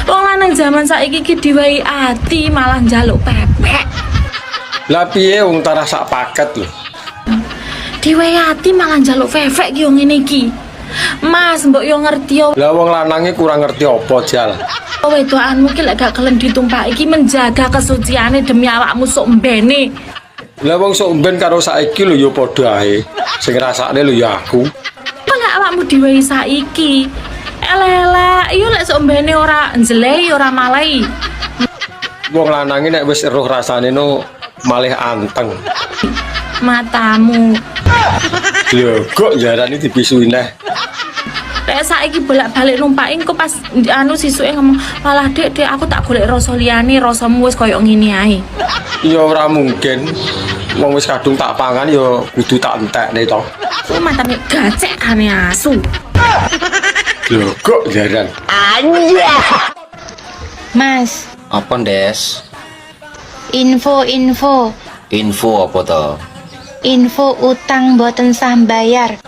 Wong lanang zaman saiki iki diwai ati malah njaluk pepek. Lah piye wong tarah sak paket lho. Diwai ati malah njaluk fefek ki yo ngene iki. Mas, mbok yo ngerti yo. Lah wong lanange kurang ngerti apa jal. Wedokanmu ki lek gak kelen ditumpaki iki menjaga kesuciane demi awakmu sok mbene. Lah wong sok mben karo saiki lho ya padha ae. Sing ngrasakne lho ya aku. Lek awakmu diwai saiki, elek-elek yo lek sok mbene ora njlei ora malai. Wong lanange nek wis eruh rasane no malih anteng. Matamu. Lho kok jarane dibisui neh. Lek saiki bolak-balik numpaki engko pas anu sisuke ngomong, "Malah Dek, aku tak golek rasa liyane, rasamu wis koyo ngene ae." Ya ora mungkin. Wong wis kadung tak pangan ya kudu tak entekne to. Kuwi matane gacek kane asu. Lho kok jaran. Mas, Apa, Des? info Info apa to? info utang boten sah bayar,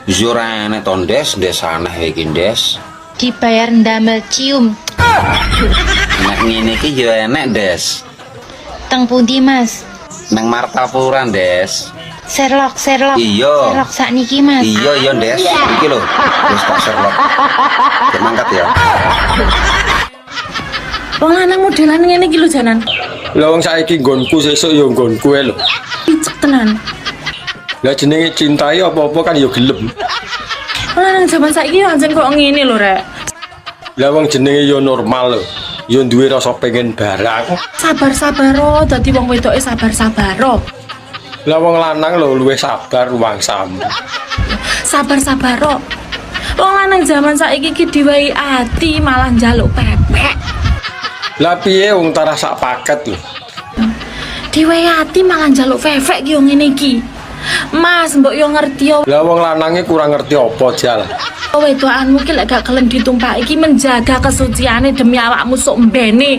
Zura enek to, Des aneh iki, Des. dibayar ndamel cium. Nek ngene iki ya enek, Des. Teng pundi Mas? Nang Martapura, Des. Sherlock. Iya. Sherlock sakniki Mas. Iya, Des. Iki lho. Wis tak Sherlock. Cek mangkat ya. Wong lanang modelan ngene iki lho janan. Lah wong saiki nggonku sesuk ya nggonku ae lho. Picek tenan. Lah jenenge cintai apa-apa kan ya gelem. Wong lanang zaman saiki yo anjen kok ngene lho, Rek. Lah wong jenenge ya normal lho. Ya duwe rasa pengen barang. Sabar-sabaro dadi wong wedoke sabar-sabaro. Lah wong lanang lho luwih sabar ruwangsam. Sabar-sabaro. Wong lanang zaman saiki iki diwai ati malah njaluk pepek. Lah piye wong tarah sak paket lho. Diwai ati malah njaluk fefek ki yo ngene iki. Mas, mbok yo ngerti yo. Lah wong lanange kurang ngerti apa jal. Wedokanmu ki lek gak kelen ditumpaki iki menjaga kesuciane demi awakmu sok mbene.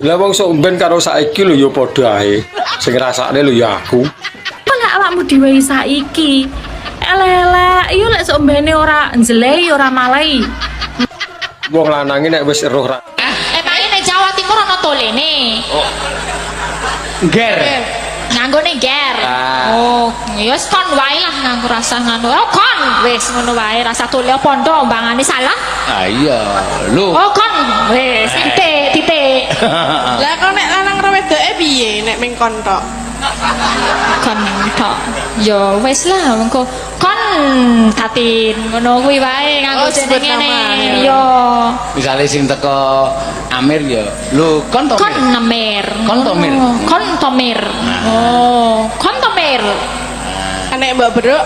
Lah wong sok mben karo saiki lho ya padha ae. Sing ngrasakne lho ya aku. Lek awakmu diwai saiki, elek-elek yo lek sok mbene ora njlei ora malai. Wong lanange nek wis eruh Emangnya ning Jawa Timur ana tolene. ger. Nganggone ger. Oh, ya wis kon wae lah nganggo rasa ngono. Oh, kon wis ngono wae rasa tole pondo mbangane salah. Ah iya, lho. Oh, kon wis titik. Lah kok nek lanang karo wedoke piye nek ming kon tok? Kon tok. Ya wis lah mengko kon tatin ngono kuwi wae nganggo sebut jenenge nama, ngene. ya. Yo. Misale sing teko Amir ya. Lho, kon to Kon Mir? Namir. Kon to Mir? Kon Tomir. Oh, kon Tomir. Nek Mbak Beruk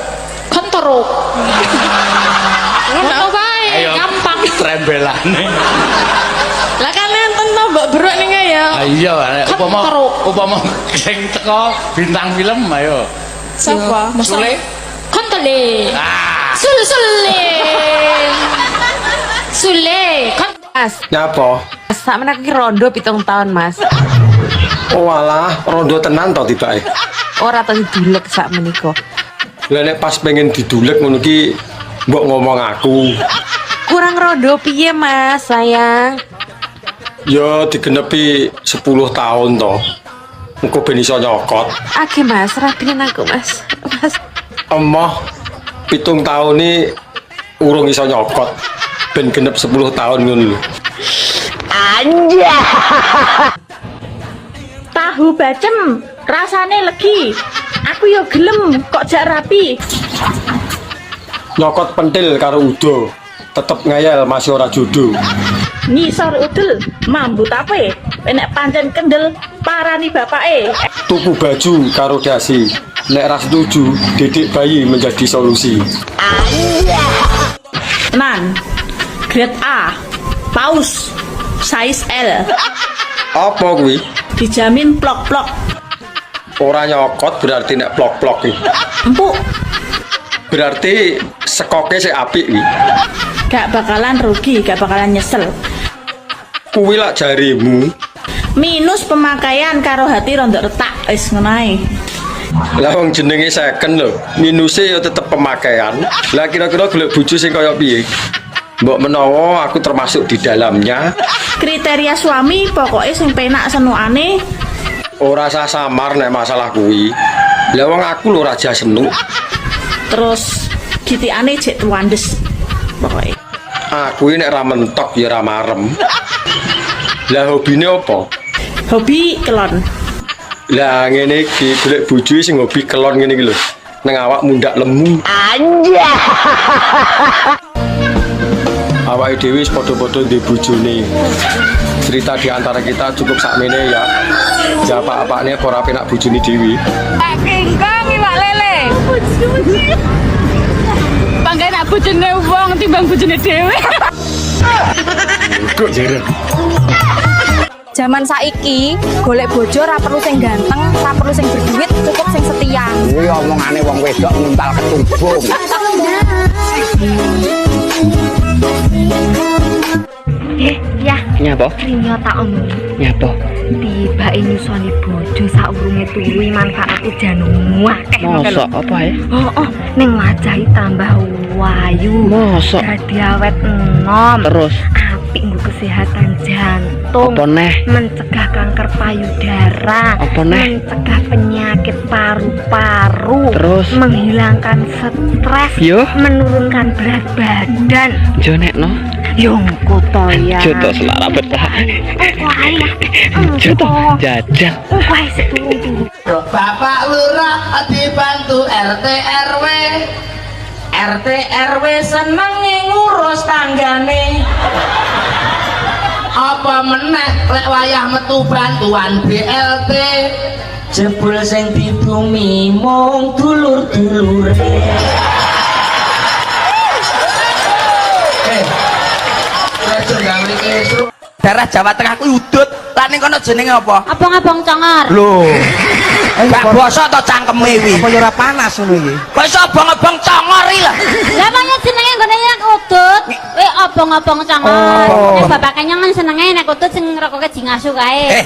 Kon Teruk. Ngono wae, Ayo. gampang. Trembelane. lah kan enten to Mbak Beruk ning ya. Ah iya, nek Kon teruk. upama sing teko bintang film ayo. Sapa? Sule. Kon Tele. Ah, Sule. Kon Mas, Nyapa? sak menaki rondo 7 tahun Mas. Oh alah, rondo tenan to tibake. Ora tau didulek sak menika. Lah nek pas pengen didulek ngono ki mbok ngomong aku. Kurang rondo piye Mas, sayang? Ya digenepi 10 tahun to. Engko ben iso nyokot. Age Mas, rapinen aku Mas. Mas, Emoh 7 tahun ini urung iso nyokot. Ben genep 10 tahun ngono lho. Tahu bacem, rasane legi. Aku yo gelem kok jak rapi. Nyokot pentil karo udo. Tetep ngayal masih ora jodoh. Ngisor udel, mambu tape. Nek pancen kendel, parani bapake. Tuku baju karo dasi. Nek ras setuju, didik bayi menjadi solusi. Nan, grade A, paus, size L. Apa kuwi? Dijamin plok-plok. Ora nyokot berarti nek plok-plok iki. Empuk, Berarti sekoke sik apik iki. gak bakalan rugi, gak bakalan nyesel. Kuwi lak jarimu. Minus pemakaian karo hati rondok retak, wis ngono ae. Lah wong jenenge second lho, minuse ya tetep pemakaian. Lah kira-kira golek bojo sing kaya piye? Mbok menawa aku termasuk di dalamnya, Kriteria suami pokoknya sing penak senukane. ora sah samar nek masalah kuwi. Lah wong aku lho raja senuk. Terus gitikane jek tuandes. Pokoknya. Aku ini nek ra mentok ya ra marem. Lah hobine apa? Hobi kelon. Lah ngene iki golek bojo sing hobi kelon ngene iki lho. Nang awak mundak lemu. Anjay. Awake dhewe wis padha-padha ndek bojone. Cerita di antara kita cukup sakmene ya. Ya apa-apane ora penak bojone dhewe. Kingkong iwak lele. Bangga nak bojone wong timbang bojone dhewe. Kok jere. Zaman saiki golek bojo ora perlu sing ganteng, ora perlu sing berduit, cukup sing setia. Kuwi omongane wong wedok nguntal ketubung. Ya, Nyapa? rinyo tak omong. Nyapa? Tiba nyusoni bojo saurunge turu manfaate jan akeh. Mosok apa ya? Oh, ning wajahi tambah wayu. Mosok. Dadi awet enom. Terus Apik nggo kesehatan jantung. apa neh? Mencegah kanker payudara. Apa neh? Mencegah penyakit paru-paru. Terus? Menghilangkan stres. Yo. Menurunkan berat badan. Jonekno. Yongko to ya. Joto selara betah. Engko ae lah. Joto jajal. Engko ae seturu. Bapak Lurah dibantu RT RW. RT RW seneng ngurus tanggane. Apa meneh lek wayah metu bantuan BLT. Jebul sing dibumi mung dulur-dulure. Daerah Jawa Tengah kuwi udut. Lah ning kono jenenge apa? Abang-abang congor. Lho. Mbak bosok to cangkeme iki. Apa ora panas ngono iki? Kok iso abang-abang congor iki lho. Lah maknya jenenge nggone nek udut. Abang-abang congor. Nek bapake nyangan senenge nek udut sing rokoke jingasu kae.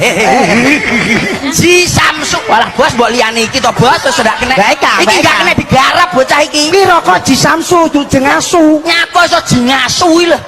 Si Samsu. Walah bos mbok liyane iki to bos wis ndak kena. Iki gak kena digarap bocah iki. Iki rokok Ji Samsu jeng asu. Nyako iso jingasu iki lho.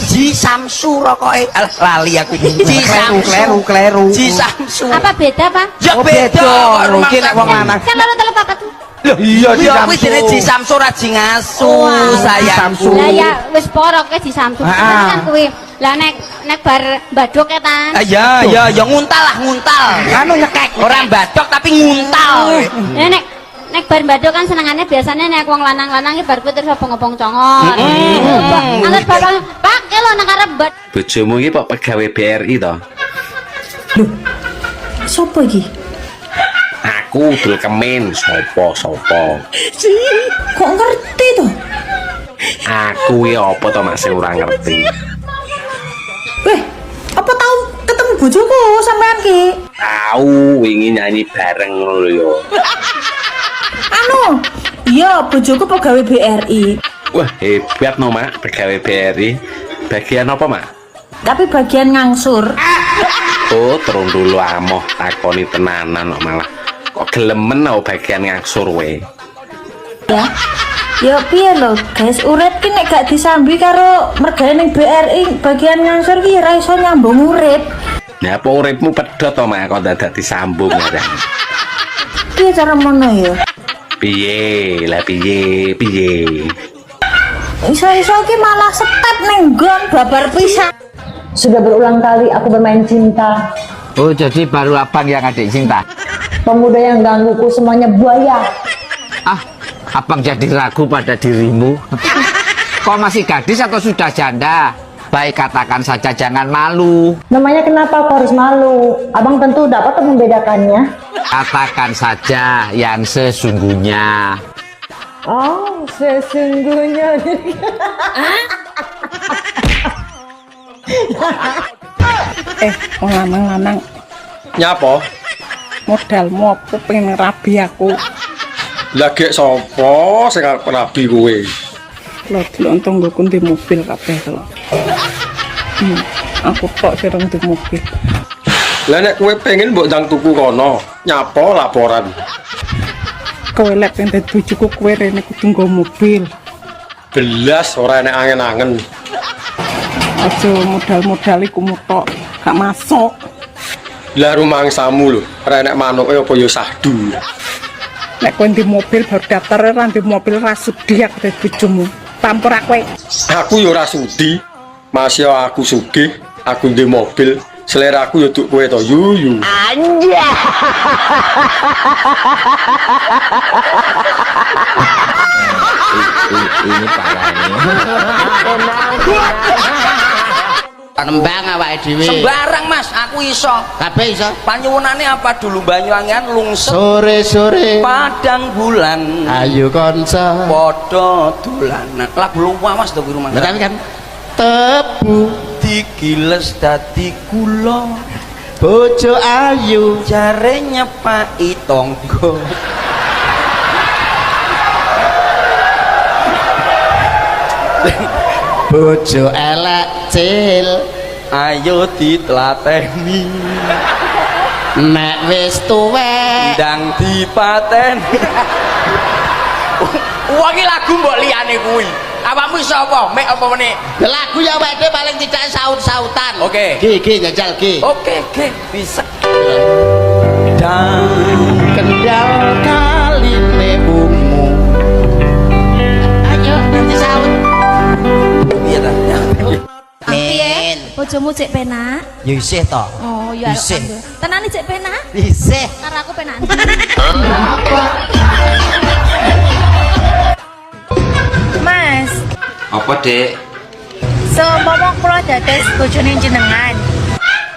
Ji Samsu rokoke. Alah lali aku iki. Ji Samsu. Kleru. Ji Samsu. Apa beda, Pak? Ya beda. Iki nek wong lanang. Kan loro telu paket. Loh, iya kuwi jenenge Ji Samsu ra jingasu sayangku. Lah ya wis poroke di Samsung. Kan kuwi. Lah nek bar mbadok ya tan. Ya nguntal lah nguntal. Anu nyekek. Orang badok tapi nguntal. Ya nek bar mbadok kan senengane biasanya nek wong lanang-lanang iki bar kuwi terus obong-obong congor. Angger bapak pake lho nang arep mbad. Bojomu iki kok pegawai BRI to? Sopo iki? Aku dul kemin sopo. Kok ngerti to? Aku iki apa to Mas sing ora ngerti. Weh, apa tahu ketemu bojoku sampean ki? Tahu wingi nyanyi bareng ngono lho. Anu, iya bojoku pegawai BRI. Wah, hebat no, Mak, pegawai BRI. Bagian apa, Mak? Tapi bagian ngangsur. Oh, terung dulu amoh takoni tenanan kok malah. Kok gelemen no bagian ngangsur we. Ya. Ya piye lho, guys, urip ki nek gak disambi karo mergane ning BRI bagian ngangsur ki ora iso nyambung urip. Nah, apa uripmu pedhot to, Mak, kok dadak disambung ya. Piye cara mono ya? Piye? Lah piye? Iso-iso ki malah step ning nggon babar pisan. Sudah berulang kali aku bermain cinta. Oh, jadi baru abang yang adik cinta? Pemuda yang gangguku semuanya buaya. Ah, abang jadi ragu pada dirimu. Kau masih gadis atau sudah janda? Baik, katakan saja, jangan malu. Namanya kenapa aku harus malu? Abang tentu dapat membedakannya. Katakan saja yang sesungguhnya. Oh, sesungguhnya. Wong lanang-lanang Nyapa? modal mopo pengen rabi aku. Lah gek sapa sing arep rabi kowe? Lho dilonton nggo di mobil kabeh lho. Aku tok sing di mobil. Lah nek kowe pengen mbok ndang tuku kono, nyapa laporan. Kowe lek pengen dadi bojoku kowe rene kudu nggo mobil. Belas ora enek angen-angen. Aja modal-modal iku mutok, gak masuk. Lah rumangsamu lho, ora enek manuke apa ya sahdu. Nek kowe di mobil baru daftar ora di mobil ra sudi aku dadi bojomu. Tampur aku. Aku ya ora sudi. Masih aku sugih, aku ndek mobil. Selera aku ya duk kowe to, yuyu. Anja. Ini parahnya. Nembang awake dhewe. Sembarang Mas, aku iso. Kabeh iso. Panyuwunane apa dulu Banyuwangian lungsep. Sore-sore Padang bulan. ayo konco. Padha dolanan. Lagu luwih Mas to rumah. Tapi kan tebu Digiles dadi kula. bojo ayu Jare nyepaki tangga. bojo elek cil Ayo ditlateni. nek wis tuwek Ndang dipateni. Wong iki lagu mbok liyane kuwi. Awakmu iso apa? Mek apa meneh? lagu ya awake paling tidak saut-sautan. Oke. G jajal G. Oke, bisa. Dan Kendal kaline ungu. Ayo nanti saut. iya ta. Piye? Bojomu cek penak? Ya isih to. Oh, ya Isih. alhamdulillah. Tenane cek penak? Isih. Karo aku penak. Mas, Apa, Dek? seumpama kula dados bojone jenengan,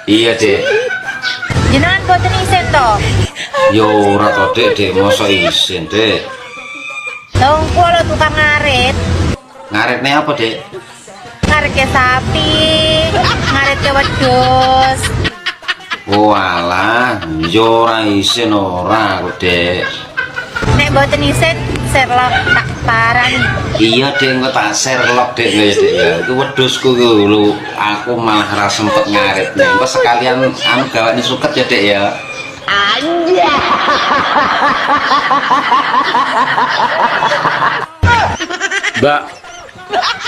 Iya, Dek. jenengan boten isin to? Yo ora to, Dek, mosok isin, Dek. Lah wong kula tukang ngarit, Ngaretne apa, Dek? ngaritke sapi, ngaritke wedhus. Walah, yo ora isin ora aku, Dek. Nek boten isin, Sherlock tak parani. Iya, Dek, engko tak Sherlock, Dek, ya, Dek ya. Iku wedhusku ku lho, aku malah ra sempet ngaretne. Engko sekalian anu gawani suket ya, Dek ya. Anja. Mbak,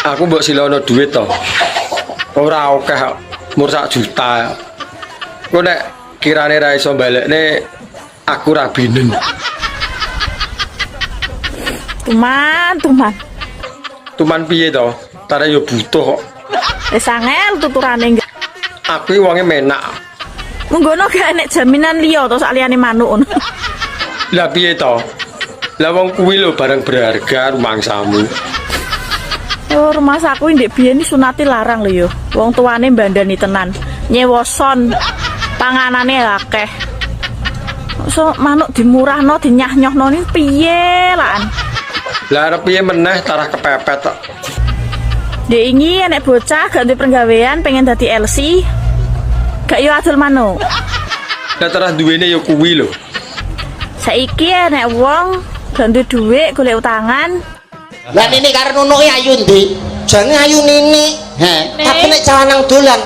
aku mbok silono duit to. Ora akeh, mur 1 juta. Kok nek kirane ra iso balekne aku ra binen. Tuman. Tuman piye to? Tare yo butuh kok. Wis angel tuturane. Aku iki wonge menak. Munggono gak enek jaminan liya to sak liyane manuk ngono. Lah piye to? Lah wong kuwi lho barang berharga rumangsamu. Oh, rumah saku ndek biyen sunati larang lho yo. Wong tuane mbandani tenan. Nyewa son. Panganane akeh. So manuk dimurahno dinyah-nyohno ni piye lan? Lah arep piye meneh tarah kepepet tok. Dek ingi enek bocah gak duwe penggawean pengen dadi LC. Gak yo adol manuk. Lah tarah duwene yo kuwi lho. Saiki enek wong gak duwe dhuwit golek utangan. Lah Nini karo nunuke ayu ndi? Jane ayu Nini. Tapi nek calanang dolan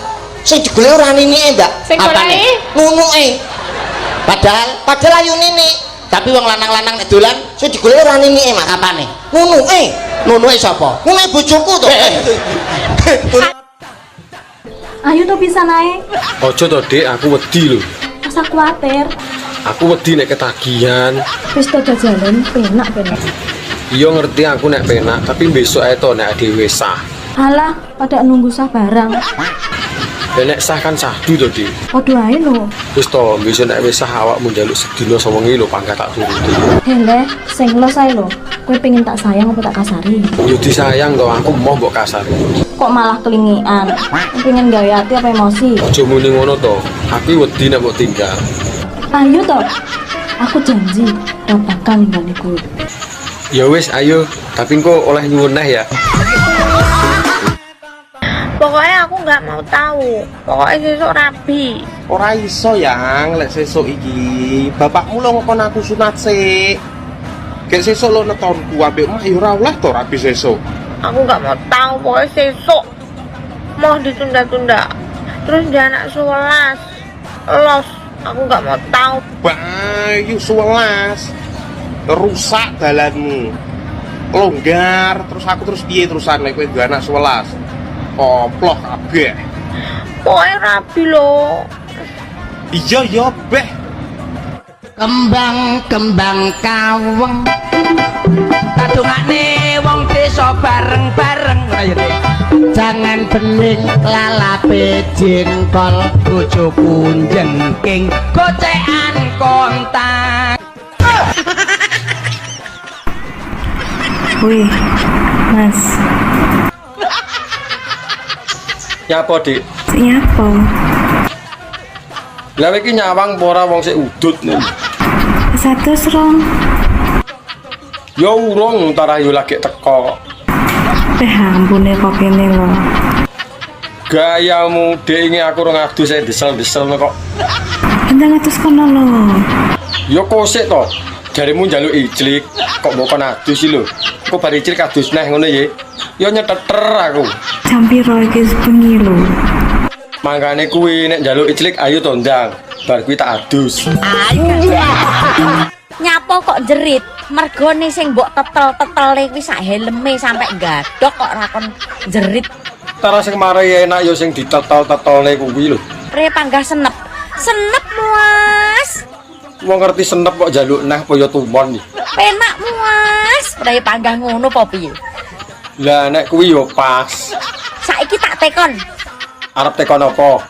sing digolek ora Ninike, Mbak. Sing goleki? Nunuke. Padahal ayu Nini. Tapi wong lanang-lanang nek dolan sing digolek ora Ninike, Mas. Apane? Nunuke. Nunuke sapa? Nunuke bojoku to. Ayo tuh bisa naik. Ojo to, Dik, aku wedi lho. Masa kuatir. Aku wedi nek ketagihan. Wis to jalan penak. Iya ngerti aku nek penak, tapi besok ae to nek dhewe sah. Halah, pada nunggu sah barang. Lah nek sah kan sahdu to, Dik. Podo ae lho. Wis to, besok nek wis sah awakmu njaluk sedina sewengi lho pangkat tak turuti. Hele, sing los ae lho. Kowe pengen tak sayang apa tak kasari? Yo disayang to, aku mau mbok kasari. Kok malah kelingian? Pengen gawe hati apa emosi? Aja muni ngono to. Aku wedi nek mbok tinggal. Ayo toh. Aku janji gak bakal ninggalin kowe. Ya wis, ayo. Tapi engko oleh nyuwun neh ya. Pokoknya aku nggak mau tahu. Pokoknya besok rabi. Ora iso yang lek sesuk iki. Bapakmu lo ngkon aku sunat sik. Gek sesuk lo netonku ambek mak yo ora oleh to rabi sesuk. Aku nggak mau tahu. Pokoknya besok mau ditunda-tunda. Terus dia anak 11 los. Aku nggak mau tahu. Bayu 11. rusak dalanmu. Longgar terus aku terus piye terusan nek kowe duwe anak 11. Koplok kabeh. Kowe rabi lho. Iya ya beh. Kembang-kembang kaweng kadungane wong desa bareng-bareng. Jangan bening lalape jengkol bojoku jengking gocekan kontak. Wih, Mas. Nyapa, Dik? Nyapa? Lah iki nyawang apa ora wong sik udut nih. 102. Ya urung entar ayo lagi teko kok. Ampune kok kene lho. Gayamu Dik ini aku ora ngadus desel-desel kok. Endang atus kono lho. Ya kosek to. Jarimu njaluk ijlik kok mbok kon adus sih lho. Kok bar ijlik adus neh ngono ya. Ya nyeteter aku. Jam piro iki bengi lho. Mangkane kuwi nek njaluk ijlik ayo to ndang. Bar kuwi tak adus. Nyapa kok jerit? Mergone sing mbok tetel-tetele kuwi sak helme sampe gadok kok rakon jerit. Tara sing marai enak ya sing ditetel-tetelne kuwi lho. Pre panggah senep. Senep Mas. Wong ngerti senep kok njaluk neh apa ya tumon iki. Penak Mas. Pre panggah ngono apa piye? Lah nek kuwi ya pas. Saiki tak tekon. Arep tekon apa?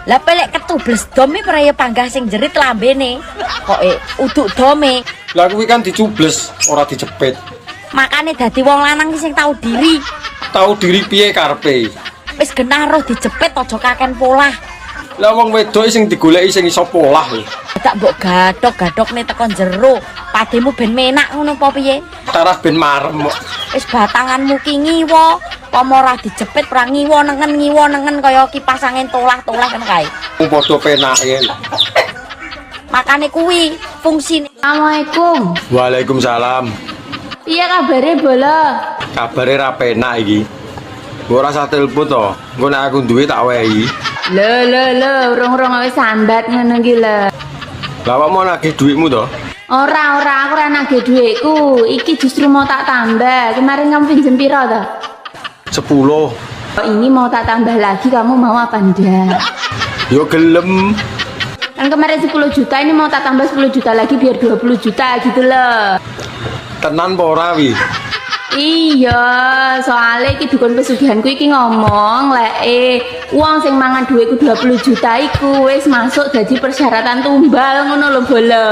Lah pelek ketubles dome praya panggah sing jerit lambene. Kok uduk dome. Lah kuwi kan dicubles, ora dijepit. Makane dadi wong lanang ki sing tau diri. Tahu diri piye karepe? Wis genah roh dijepit aja kaken polah. Lah wong wedok sing digoleki sing iso polah lho. Tak mbok gadok-gadokne teko jero. Pademu ben menak ngono apa piye? Tarah ben marem kok. Wis batanganmu ki ngiwa, apa ora dijepit ora ngiwa nengen kaya kipas angin tolah-tolah kan kae. Wong padha penake. Makane kuwi fungsine. Assalamualaikum. Waalaikumsalam. Piye kabare bola? Kabare ra penak iki. Ora usah telepon to. Engko nek aku duwe tak wehi. Lho, urung wis sambat ngono iki lho. Lah awak mau nagih dhuwitmu to? Ora, aku ora nagih dhuwitku. Iki justru mau tak tambah. Kemarin kamu pinjem piro to? 10. Ini mau tak tambah lagi, kamu mau apa ndak? Yo gelem. Kan kemarin 10 juta, ini mau tak tambah 10 juta lagi biar 20 juta gitu loh. Tenan apa ora wi? Iya, soalnya iki dukun pesugihanku iki ngomong lek uang sing mangan duitku 20 juta iku wis masuk jadi persyaratan tumbal ngono lho bola.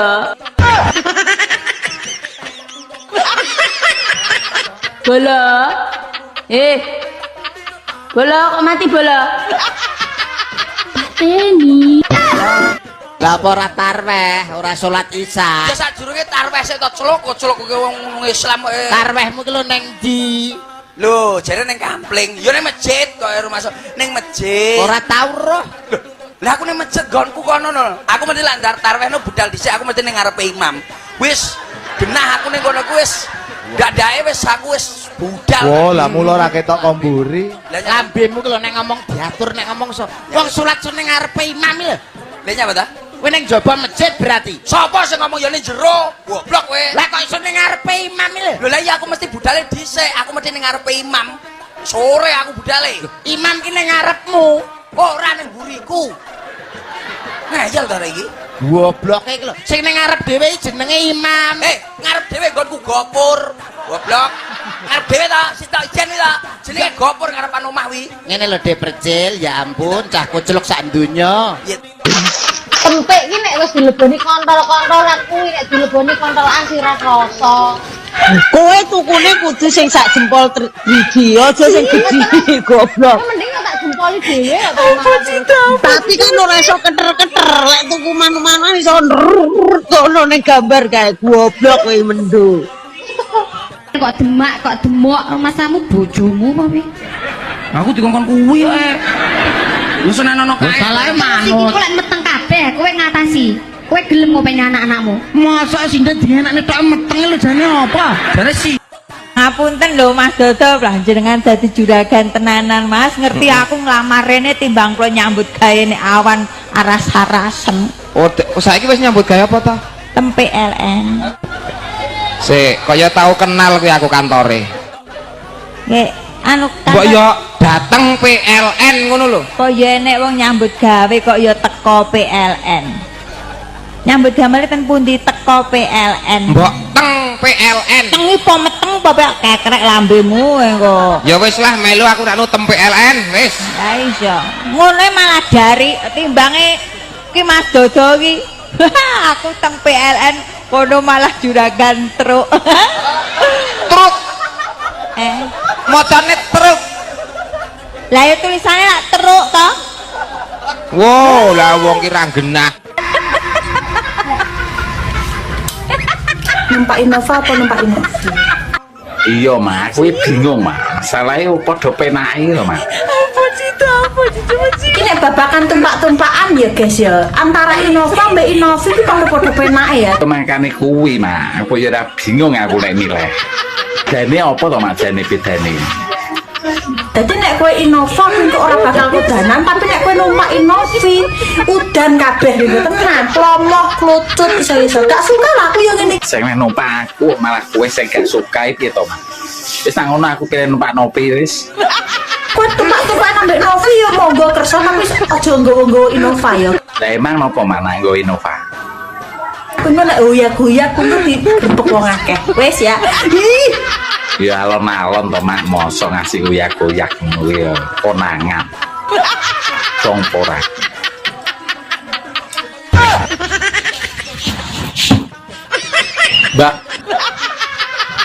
Bola. Bola kok mati bola? Ini. Lah apa ora tarweh, ora salat Isya. Ya sadurunge tarweh sik to celuk ke wong Islam. Tarwehmu ki lho ning ndi? Lho, jare ning kampling. Ya ning masjid kok masuk ning masjid. Ora tau roh. Lah aku ning masjid gonku kono lho. Aku mesti landar tarwehno budal dhisik aku mesti ning ngarepe imam. Wis genah aku ning kono ku wis dadae wis aku wis budal. Oh, lah mula ora ketok komburi. Lambemu ki lho nek ngomong diatur nek ngomong so. Wong salat ning ngarepe imam lho. Lah nyapa ta? Kowe ning jaba masjid berarti. Sapa sing ngomong ya ning jero? Goblok kowe. Lah kok iso ning ngarepe imam lho? Lho lah iya aku mesti budale dhisik. Aku mesti ning ngarepe imam. Sore aku budale. Imam ki ning ngarepmu. Ora ning buriku. Ngayal ta iki? Goblok iki lho. Sing ning ngarep dhewe jenenge imam. Ngarep dhewe nggonku gopur. Goblok. Ngarep dhewe ta, sing tak ijen ta. Jenenge gopur ngarepan omah wi. Ngene lho Dek Percil, ya ampun cah kucluk sak donya. Empik ki nek wis dileboni kontol-kontolan kuwi nek dileboni kontolan sira rasa. Kowe tukune kudu sing sak jempol driji, aja sing gedhi goblok. Mending tak jempoli dhewe apa Tapi kan ora iso keter-keter, lek tuku manu-manu iso ngono ning gambar kae goblok kowe mendo. Kok demak, kok demok masamu bojomu apa piye? Aku dikongkon kuwi wae. Lu senenono kae. Salahe manut. Iki lek meteng kabeh, kowe ngatasi. Kowe gelem ngopeni anak-anakmu. Masa sinten dienakne tok meteng lho jane apa? Jare si Ngapunten lho Mas Dodo, lah jenengan dadi juragan tenanan Mas, ngerti aku nglamar rene timbang kula nyambut gawe nek awan aras-arasen. Oh, saiki wis nyambut gawe apa ta? Tempe LN. Sik, kaya tau kenal kuwi aku kantore. Nggih, anu Mbok yo dateng PLN ngono lho. kok ya enek wong nyambut gawe kok ya teko PLN. Nyambut gawe teng pundi teko PLN? Mbok teng PLN. Tengi po meteng po kekrek lambemu kok. Ya wis lah melu aku nak nutem PLN wis. Ya iso. Ngono malah dari timbange ki Mas Dodo ki. Aku teng PLN kono malah juragan truk. Truk. Motone truk. Lah ya tulisannya lak truk to. Wow, lah wong ki ra genah. Numpak Innova apa numpak Innovi? Iya mas, kuwi bingung mas. Masalahnya padha penake lho mas. Apa Cici? Ini babakan tumpak-tumpakan ya guys ya. Antara Innova mbak Innovi itu padha penake ya. Makane kuwi mas, aku ya ora bingung aku nek milih. Jane apa to mas jane bedane? Jadi nek kowe Innova itu ora bakal udanan, tapi nek kowe numpak Innovi udan kabeh lho tenan. Plomoh, klucut iso-iso. Gak suka lah aku yang ngene. Sing numpak aku malah kowe sing gak suka piye to mas? Wis nang ngono aku pilih numpak Novi wis. Kowe tumpak-tumpakan ambek Novi ya monggo kersa tapi aja nggowo-nggowo Innova ya. Lah emang napa mana nggo Innova? Kuwi nek uyak-uyak kuwi digrebek wong akeh. Wis ya. Ih. Ya alon-alon to mak mosok ngasih uyak-uyak ngono ya konangan. Sompora. Mbak,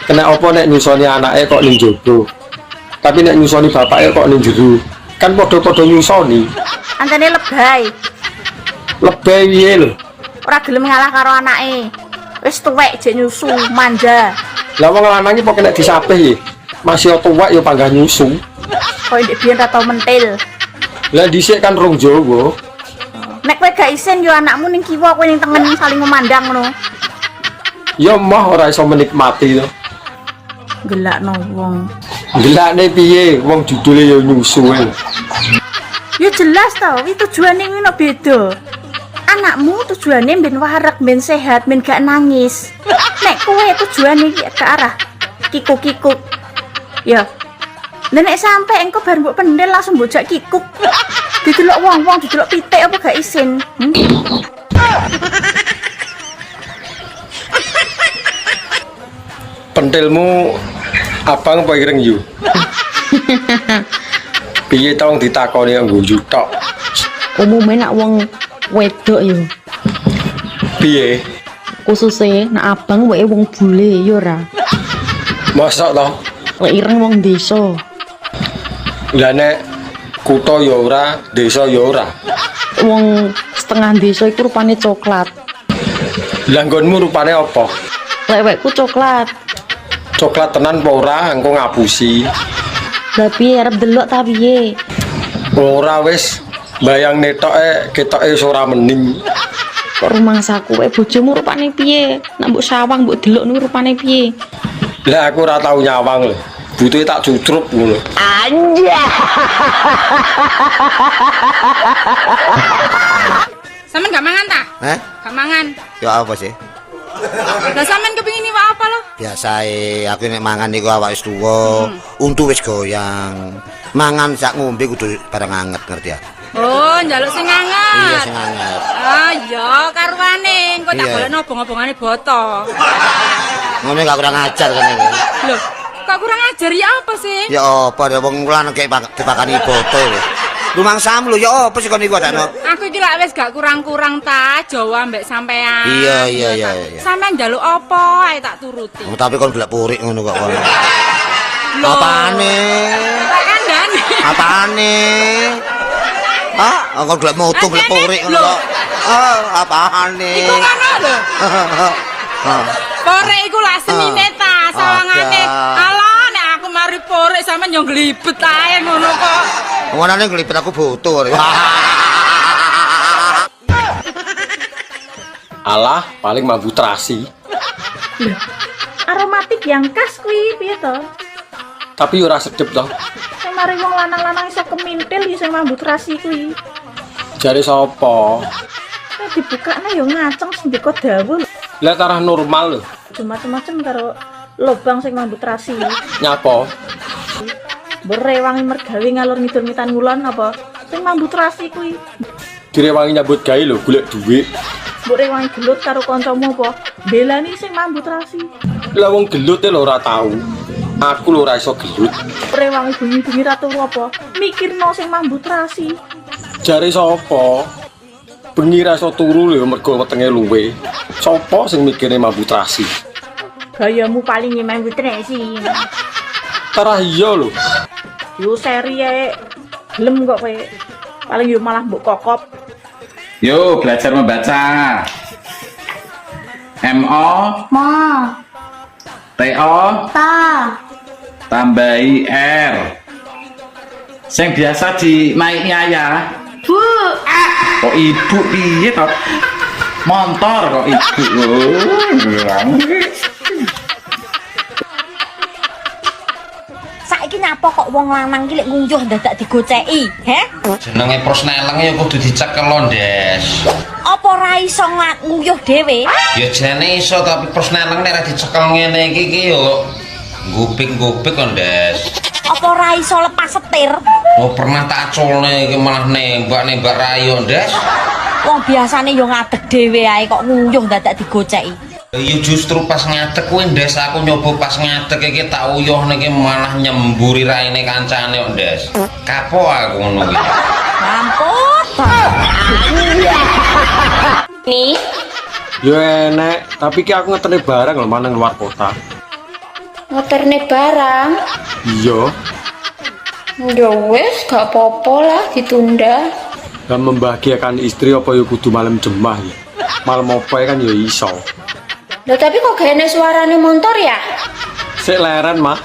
kena apa nek nyusoni anake kok ning jogo? Tapi nek nyusoni bapake kok ning jero. Kan padha-padha nyusoni. Antene lebay. Lebay piye lho? Ora gelem ngalah karo anake. Wis tuwek jek nyusu, manja. Lah wong lanang iki kok kena disapih ya. Masih tuwek ya panggah nyusu. Kok ndek biyen ra tau mentil. Lah dhisik kan rong Jawa. Nek kowe gak isin yo anakmu ning kiwa kowe ning tengen saling memandang ngono. Ya mah ora iso menikmati to. Gelakno wong. Gelakne piye? Wong judule ya nyusu ae. Ya jelas tau, itu tujuane ngono beda. Anakmu tujuane ben warak, ben sehat, ben gak nangis. Nek kowe tujuane ke arah kikuk-kikuk. Ya. Nek sampe engko bar mbok pendel langsung bojak kikuk. Didelok wong-wong, didelok pitik apa gak isin. Pentilmu abang apa ireng yu? Piye tolong ditakoni nggo tok. Umumnya nak wong wedok yo. Piye? Khususnya nak abang wae wong bule yo ora. Mosok to? Lek ireng wong desa. Lah nek kutha ya ora, desa ya ora. Wong setengah desa iku rupane coklat. Lah nggonmu rupane apa? Lek wekku coklat. Coklat tenan apa ora engko ngapusi. Lah piye arep delok ta piye? Ora wis bayang netoke ketoke wis ora mening. Kok rumangsaku wae bojomu rupane piye? Nek mbok sawang mbok delok niku rupane piye? Lah aku ora tau nyawang lho. Butuhe tak cucrup ngono. Anja. Sampeyan gak mangan ta? Hah? Gak mangan. Ya apa sih? Lah sampeyan kepengin iwak apa lo? Biasae aku nek mangan niku awak wis tuwa, untu wis goyang. Mangan sak ngombe kudu bareng anget ngerti ya? Oh, njaluk sing anget. Iya sing anget. Ah, iya karwane, engko tak Iya. golekno obong-obongane boto. Ngene gak kurang ajar kene iki. Lho, kok kurang ajar ya apa sih? Ya apa ya wong kula nek dipakani boto lho. Rumangsamu lho ya apa sih kon iku adakno? Aku iki lak wis gak kurang-kurang ta Jawa mbek sampean. Iya. Sampean njaluk apa ae tak turuti. Oh, tapi kon gelek purik ngono kok kon. Loh. Apane? Tak kandhani. Apane? Ah, kon gelek moto gelek purik ngono kok. Ah, apane? Iku ngono lho. Porek iku lak senine ta sawangane. Alah nek aku mari porek sampean yo glibet ae ngono kok. Wanane glibet aku butuh. Alah, paling mambu terasi. Aromatik yang khas kuwi piye to? Tapi ora sedep to. Sing mari wong lanang-lanang iso kemintil ya sing mambu terasi kuwi. Jare sapa? Nek dibukakne yo ngaceng sing deko dawuh. Lah tarah normal lho. aja macem-macem karo lobang sing mambut rasi. Nyapa? Berewangi mergawe ngalur ngidul mitan ngulon apa? Sing mambut rasi kuwi. Direwangi nyambut gawe lho golek dhuwit. Mbok rewangi gelut karo kancamu apa? Belani sing mambut rasi. Lah wong gelut lho ora tau. Aku lho ora iso gelut. Rewangi bengi-bengi ra turu apa? Mikirno sing mambut rasi. Jare sapa? Bengi ra iso turu lho mergo wetenge luwe. Sapa sing mikire mambut rasi? Gayamu paling mambut rasi. Tarah iya lho. Yo seri ae. Gelem kok kowe. Paling yo malah mbok kokop. Yuk belajar membaca. MO Ma. TO Ta. tambahi R. Sing biasa dimaiki ayah. Bu. Kok ibu piye to? Montor kok ibu. Saiki nyapa kok wong lanang ki lek nguyuh dadak digoceki, he? Jenenge prosneleng ya kudu dicekel lho, Des. Apa ora iso nguyuh dhewe? Ya jane iso tapi prosneleng nek ora dicekel ngene iki yo gupik-gupik kok, Des. Apa ora iso lepas setir? Oh pernah tak aculne iki malah nembak rayo, Des. Wong biasane yo ngadeg dhewe ae kok nguyuh dadak digoceki. Ya justru pas ngadeg kuwi, Des, aku nyoba pas ngadeg iki tak uyuh niki malah nyemburi raine kancane kok, Des. Kapok aku ngono iki. Mampus. Nih. Yo enek, tapi ki aku ngetene barang lho manang luar kota. Ngoterne barang. Iya, Ya wis, gak apa-apa lah ditunda. dan membahagiakan istri apa ya kudu malam jemah ya. Malam apa kan ya iso. Lah tapi kok gayane suarane motor ya? Sik leren, Mah.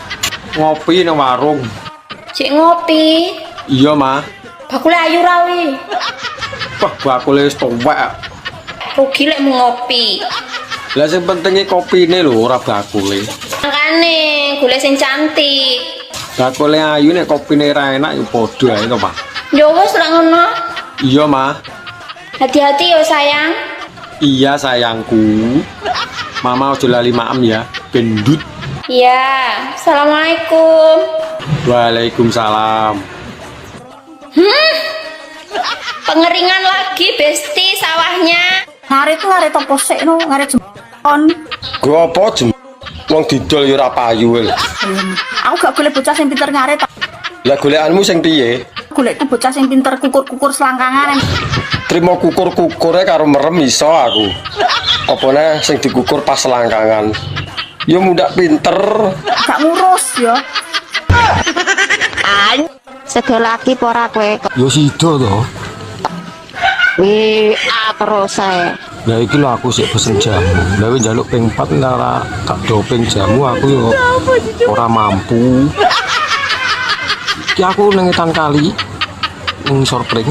Ngopi nang warung. Cik ngopi. Iya, Mah. Bakule ayu rawi. Wah, bakule wis tuwek. Rugi lek mau ngopi. Lah sing pentinge kopine lho ora bakule. Makane golek sing cantik. Bakule ayu nek kopine ra enak ya padha ae to, Pak. Ya wis lek ngono. Iya, Mah. Hati-hati ya sayang. Iya, sayangku. Mama aja lali maem ya, gendut. Iya. Assalamualaikum. Waalaikumsalam. Pengeringan lagi Besti sawahnya. Ngarit ngarit apa sik no, ngarit jempon. Gua apa jem? Wong didol ya ora payu lho. Aku gak golek bocah sing pinter ngarit. Lah golekanmu sing piye? Golekku bocah sing pinter kukur-kukur selangkangan. Trimo kukur-kukure karo merem iso aku. Opone sing dikukur pas selangkangan. Ya mundak pinter. Gak ngurus ya. Sedo lagi pora kowe. Ya sida to. Terus ae. Lah iki lho aku sik pesen jamu. Lah wis njaluk ping 4 ora tak doping jamu aku yo ora mampu. Iki aku nang etan kali ning Sorpring.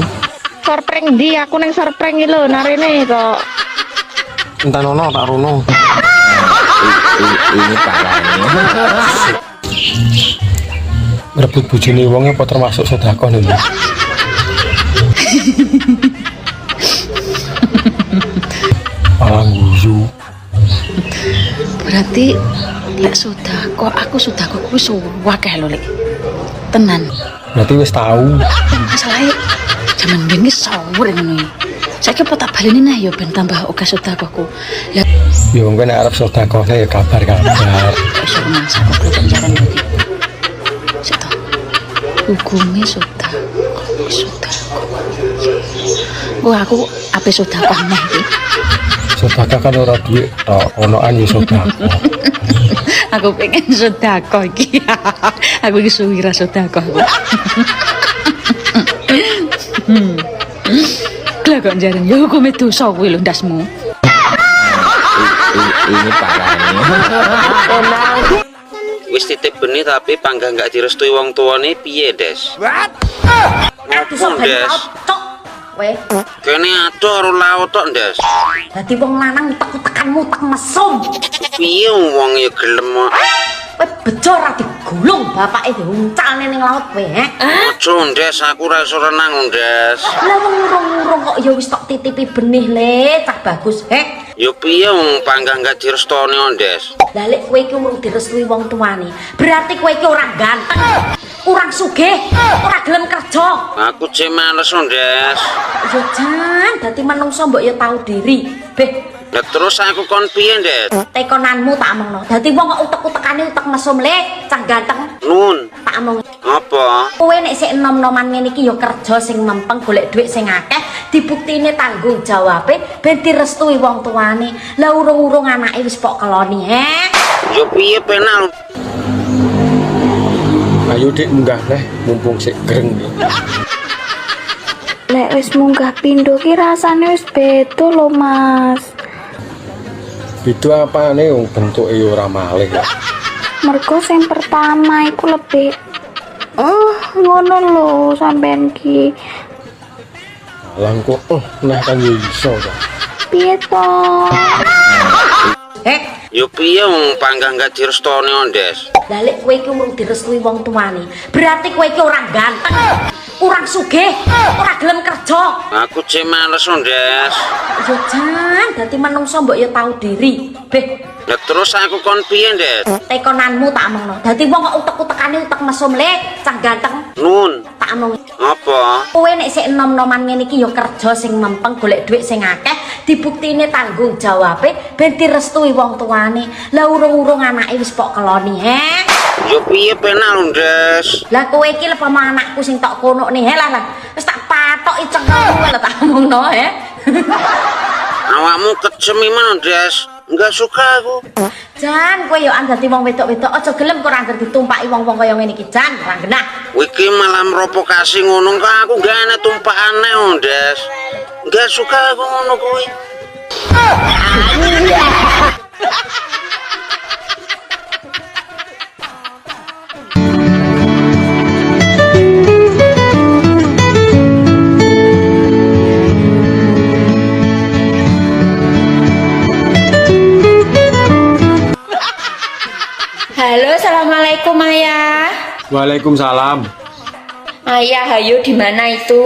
Sorpring ndi aku ning sorpring iki lho narene kok. Entan ono tak rono. Ini parahnya. Merebut bojone wong apa termasuk sedekah lho. Guyu. Berarti lek sedekah aku sedekah kuwi suwakeh lho lek. Tenan. Berarti wis tahu. Masalahnya jaman biyen ki sawur ngono iki. Saiki apa tak baleni nah ya ben tambah oke sedekahku. Lah Ya wong nek arep sedekah ya kabar-kabar. iso mangsa kok penjara iki. Seto. Hukume sedekah. Wah aku ape sedekah neh iki. Sedekah kan ora duit tok, onoan ya sedekah. Aku pengen sedekah iki. Aku iki suwira sedekah. Lah kok jarang ya hukume dosa kuwi lho ndasmu. Ini parahnya. Wis titip benih tapi panggang gak direstui wong tuane piye, Des? Ngopo, Des? Weh, Kene ado karo laut tok, Des. dadi wong lanang tek-tekanmu tek mesum. Piye wong ya gelem. Kowe bejo ra digulung bapake diuncalne ning laut kowe, he? Ojo, Des, aku ora iso renang, Des. Lah wong urung-urung kok ya wis tok titipi benih le, cah bagus, he? Yo piye wong panggang gak direstoni Ondes. Lah lek kowe iki urung direstui wong tuane, berarti kowe iki ora ganteng, kurang sugih, ora gelem kerja. Aku cek males Ondes. Ya jan, dadi menungso mbok ya tahu diri. Beh, Lah terus aku kon piye, Des? tekonanmu tak omongno. Dadi wong kok utek-utekane utek mesum lek, cah ganteng. Nun. Tak omong. Apa? Kowe nek sik enom-noman ngene iki ya kerja sing mempeng golek dhuwit sing akeh, dibuktine tanggung jawabe ben direstui wong tuane. Lah urung-urung anake wis pok keloni, he? Yo piye penal? Ayo Dik munggah neh mumpung sik greng iki. Lek wis munggah pindho ki rasane wis beda lho Mas. Beda apane wong bentuke ora malih kok. Mergo sing pertama iku lebih ngono lho sampean ki. Lah kok nah kan yo iso kok. Piye to? Yo piye wong panggang gak direstoni Ondes. Lah lek kowe iki urung direstui wong tuane, berarti kowe iki ora ganteng, kurang sugih, ora gelem kerja. Aku cek males Ondes. Ya jan, dadi menungso mbok ya tahu diri. Beh, Lah terus aku kon piye, Des? tekonanmu tak omongno. Dadi wong kok utek-utekane utek mesum lek, cah ganteng. Nun. Tak omong. Apa? Kowe nek sik enom-noman ngene iki ya kerja sing mempeng golek dhuwit sing akeh, dibuktine tanggung jawabe ben direstui wong tuane. Lah urung-urung anake wis pok keloni, he? Yo piye penal, Des? Lah kowe iki lepama anakku sing tok kono nih, he lah. Wis tak patoki cengkelmu lah tak omongno, he. Awakmu kecemiman, Des. Enggak suka aku. Jan, kowe yo dadi wong wedok-wedok aja gelem kok ora ditumpaki wong-wong kaya ngene iki, Jan, ora genah. Wiki malah merovokasi ngono kok aku gak ana tumpakane, Des. Enggak suka aku ngono kuwi. Halo, assalamualaikum Ayah. Waalaikumsalam. Ayah, ayo di mana itu?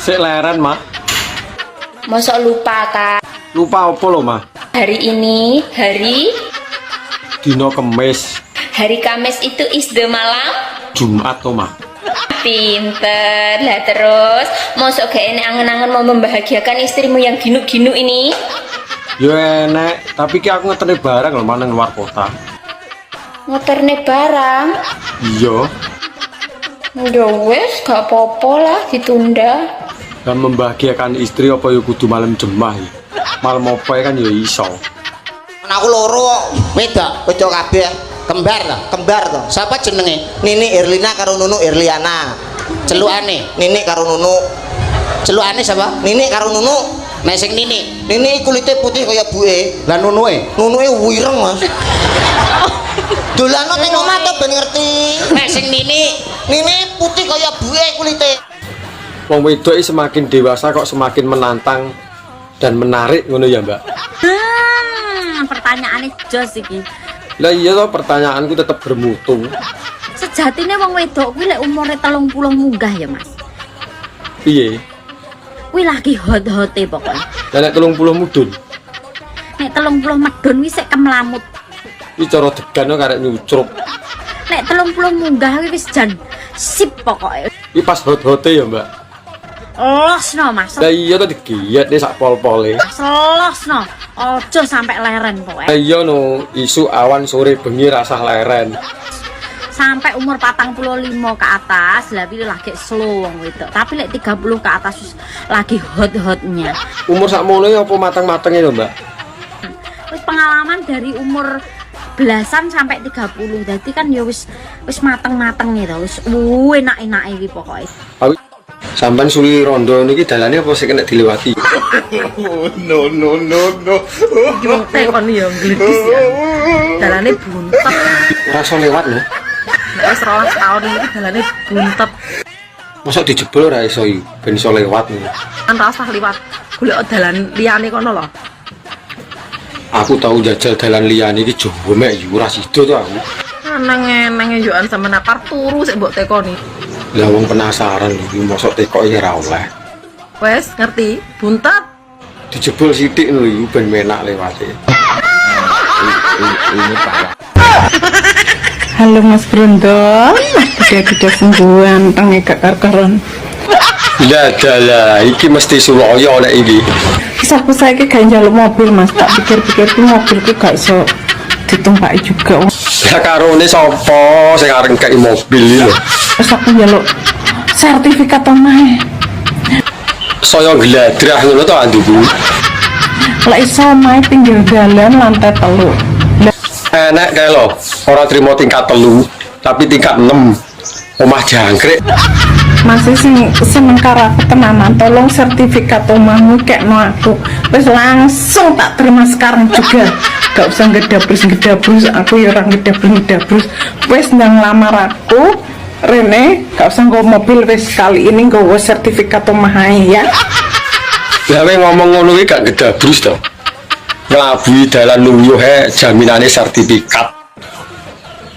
Sik leren, Mak. Mosok lupa Kak. Lupa apa lo, Mak? Hari ini hari Dino Kemis, hari Kamis itu isde malam. Jumat to, Mak. Pinter lah terus. Mosok gak enak angen-angen mau membahagiakan istrimu yang ginu-ginu ini? Yo enek, tapi ki aku ngeterne barang lho manang luar kota. Ngoterne barang. Iya, Ya wes, gak apa-apa lah ditunda. dan membahagiakan istri apa yo kudu malam jemah ya. Malam apa kan yo iso. Aku loro kok. Wedok kabeh. Kembar to. Siapa jenenge? Nini Irlina karo Nunu Irliana. Celukane Nini karo Nunu. Celukane siapa? Nini karo Nunu. Nek sing Nini kulite putih kaya buke. Lah Nunue wireng, Mas. Dolano ning omah to ben ngerti. Nek sing Nini putih kaya buke kulite. Wong wedok iki semakin dewasa kok semakin menantang dan menarik ngono ya, Mbak. Pertanyaane jos iki. Lah iya toh pertanyaanku tetap bermutu. Sejatine wong wedok kuwi lek umure 30 munggah ya, Mas. Piye? Kuwi lagi hot-hote pokoknya. Lah nek 30 mudun. Nek 30 medun wis sik kemlamut. Iki cara degan kok karek nyucrup. Nek 30 munggah kuwi wis jan sip pokoke. Iki pas hot-hote ya, Mbak. Losno, Mas. Lah iya toh digiyet sak pol-pole. Selosno. Ojo sampai leren pokoke. Lah iya no, isu awan sore bengi rasah leren. Sampai umur 45 ke atas lah pilih lagi slow wong wedok. Tapi lek 30 ke atas wis lagi hot-hotnya. Umur sakmono apa mateng-matenge lho, Mbak? Wis pengalaman dari umur belasan sampai 30. Jadi kan ya wis mateng-mateng gitu. Wis enak-enak iki pokoke. Sampai suli rondo niki dalane apa sing kena dilewati? No. Wong tekon ya glidis ya. Dalane buntet. Ora iso lewat lho. Nek wis 12 tahun iki dalane buntet. Mosok dijebol ora iso iki ben iso lewat ngono. Kan ora usah liwat. Golek dalan liyane kono lho. Aku tahu jajal dalan liyane iki jowo mek yo ora sida to aku. Nang yo an sampean apar turu sik mbok tekoni. Lah wong penasaran lho iki mosok tekoke ora oleh. Wes ngerti, buntet. dijebol sithik lho iki ben menak lewate. Ini parah. Halo Mas Brondol, gede-gede sungguhan tangi gak karon. Lah, iki mesti Suraya nek iki. Wis aku saiki gak njaluk mobil Mas, tak pikir-pikir ku mobilku gak iso ditumpaki juga. Lah karone sapa sing areng kei mobil iki lho. Wis aku njaluk sertifikat omahe. Saya gladrah ngono to anduku. Lek iso omahe pinggir dalan lantai 3. Enak kae lho, ora trimo tingkat 3, tapi tingkat 6. Omah jangkrik. Masih seneng karo aku tenanan, tolong sertifikat omahmu kekno aku. Wis langsung tak terima sekarang juga. Gak usah ngedabrus, aku ya ora ngedabrus. Wis ndang lamar aku, Rene, gak usah nggo mobil wis kali ini nggo sertifikat omah ae ya. Lah ngomong ngono iki gak ngedabrus to. Ngelabui dalan luyuhe jaminane sertifikat.